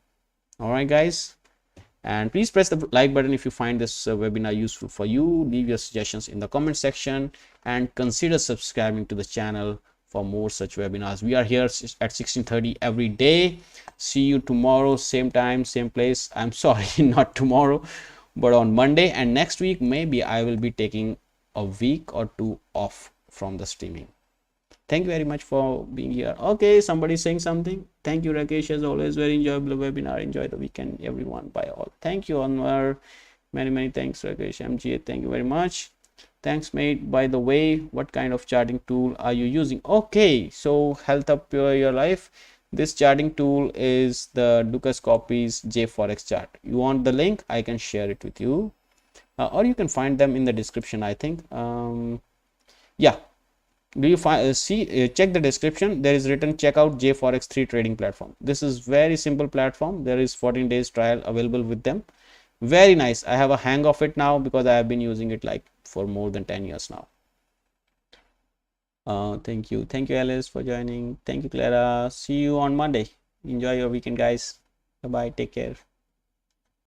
All right, guys. And please press the like button if you find this webinar useful for you. Leave your suggestions in the comment section and consider subscribing to the channel for more such webinars. We are here at 16:30 every day. See you tomorrow, same time, same place. I'm sorry, not tomorrow, but on Monday. And next week maybe I will be taking a week or two off from the streaming. Thank you very much for being here. Okay, somebody saying something. Thank you, Rakesh. As always, very enjoyable webinar. Enjoy the weekend, everyone. Bye all. Thank you, Anwar. Many thanks, Rakesh. MGA, thank you very much. Thanks, mate. By the way, what kind of charting tool are you using? Okay, so health up your life. This charting tool is the Lucas Copies J Forex chart. You want the link? I can share it with you, or you can find them in the description, I think. Yeah, do you find check the description. There is written check out JForex 3 trading platform. This is very simple platform. There is 14 days trial available with them. Very nice. I have a hang of it now because I have been using it like for more than 10 years now. Thank you Alice for joining. Thank you, Clara. See you on Monday. Enjoy your weekend, guys. Bye bye, take care.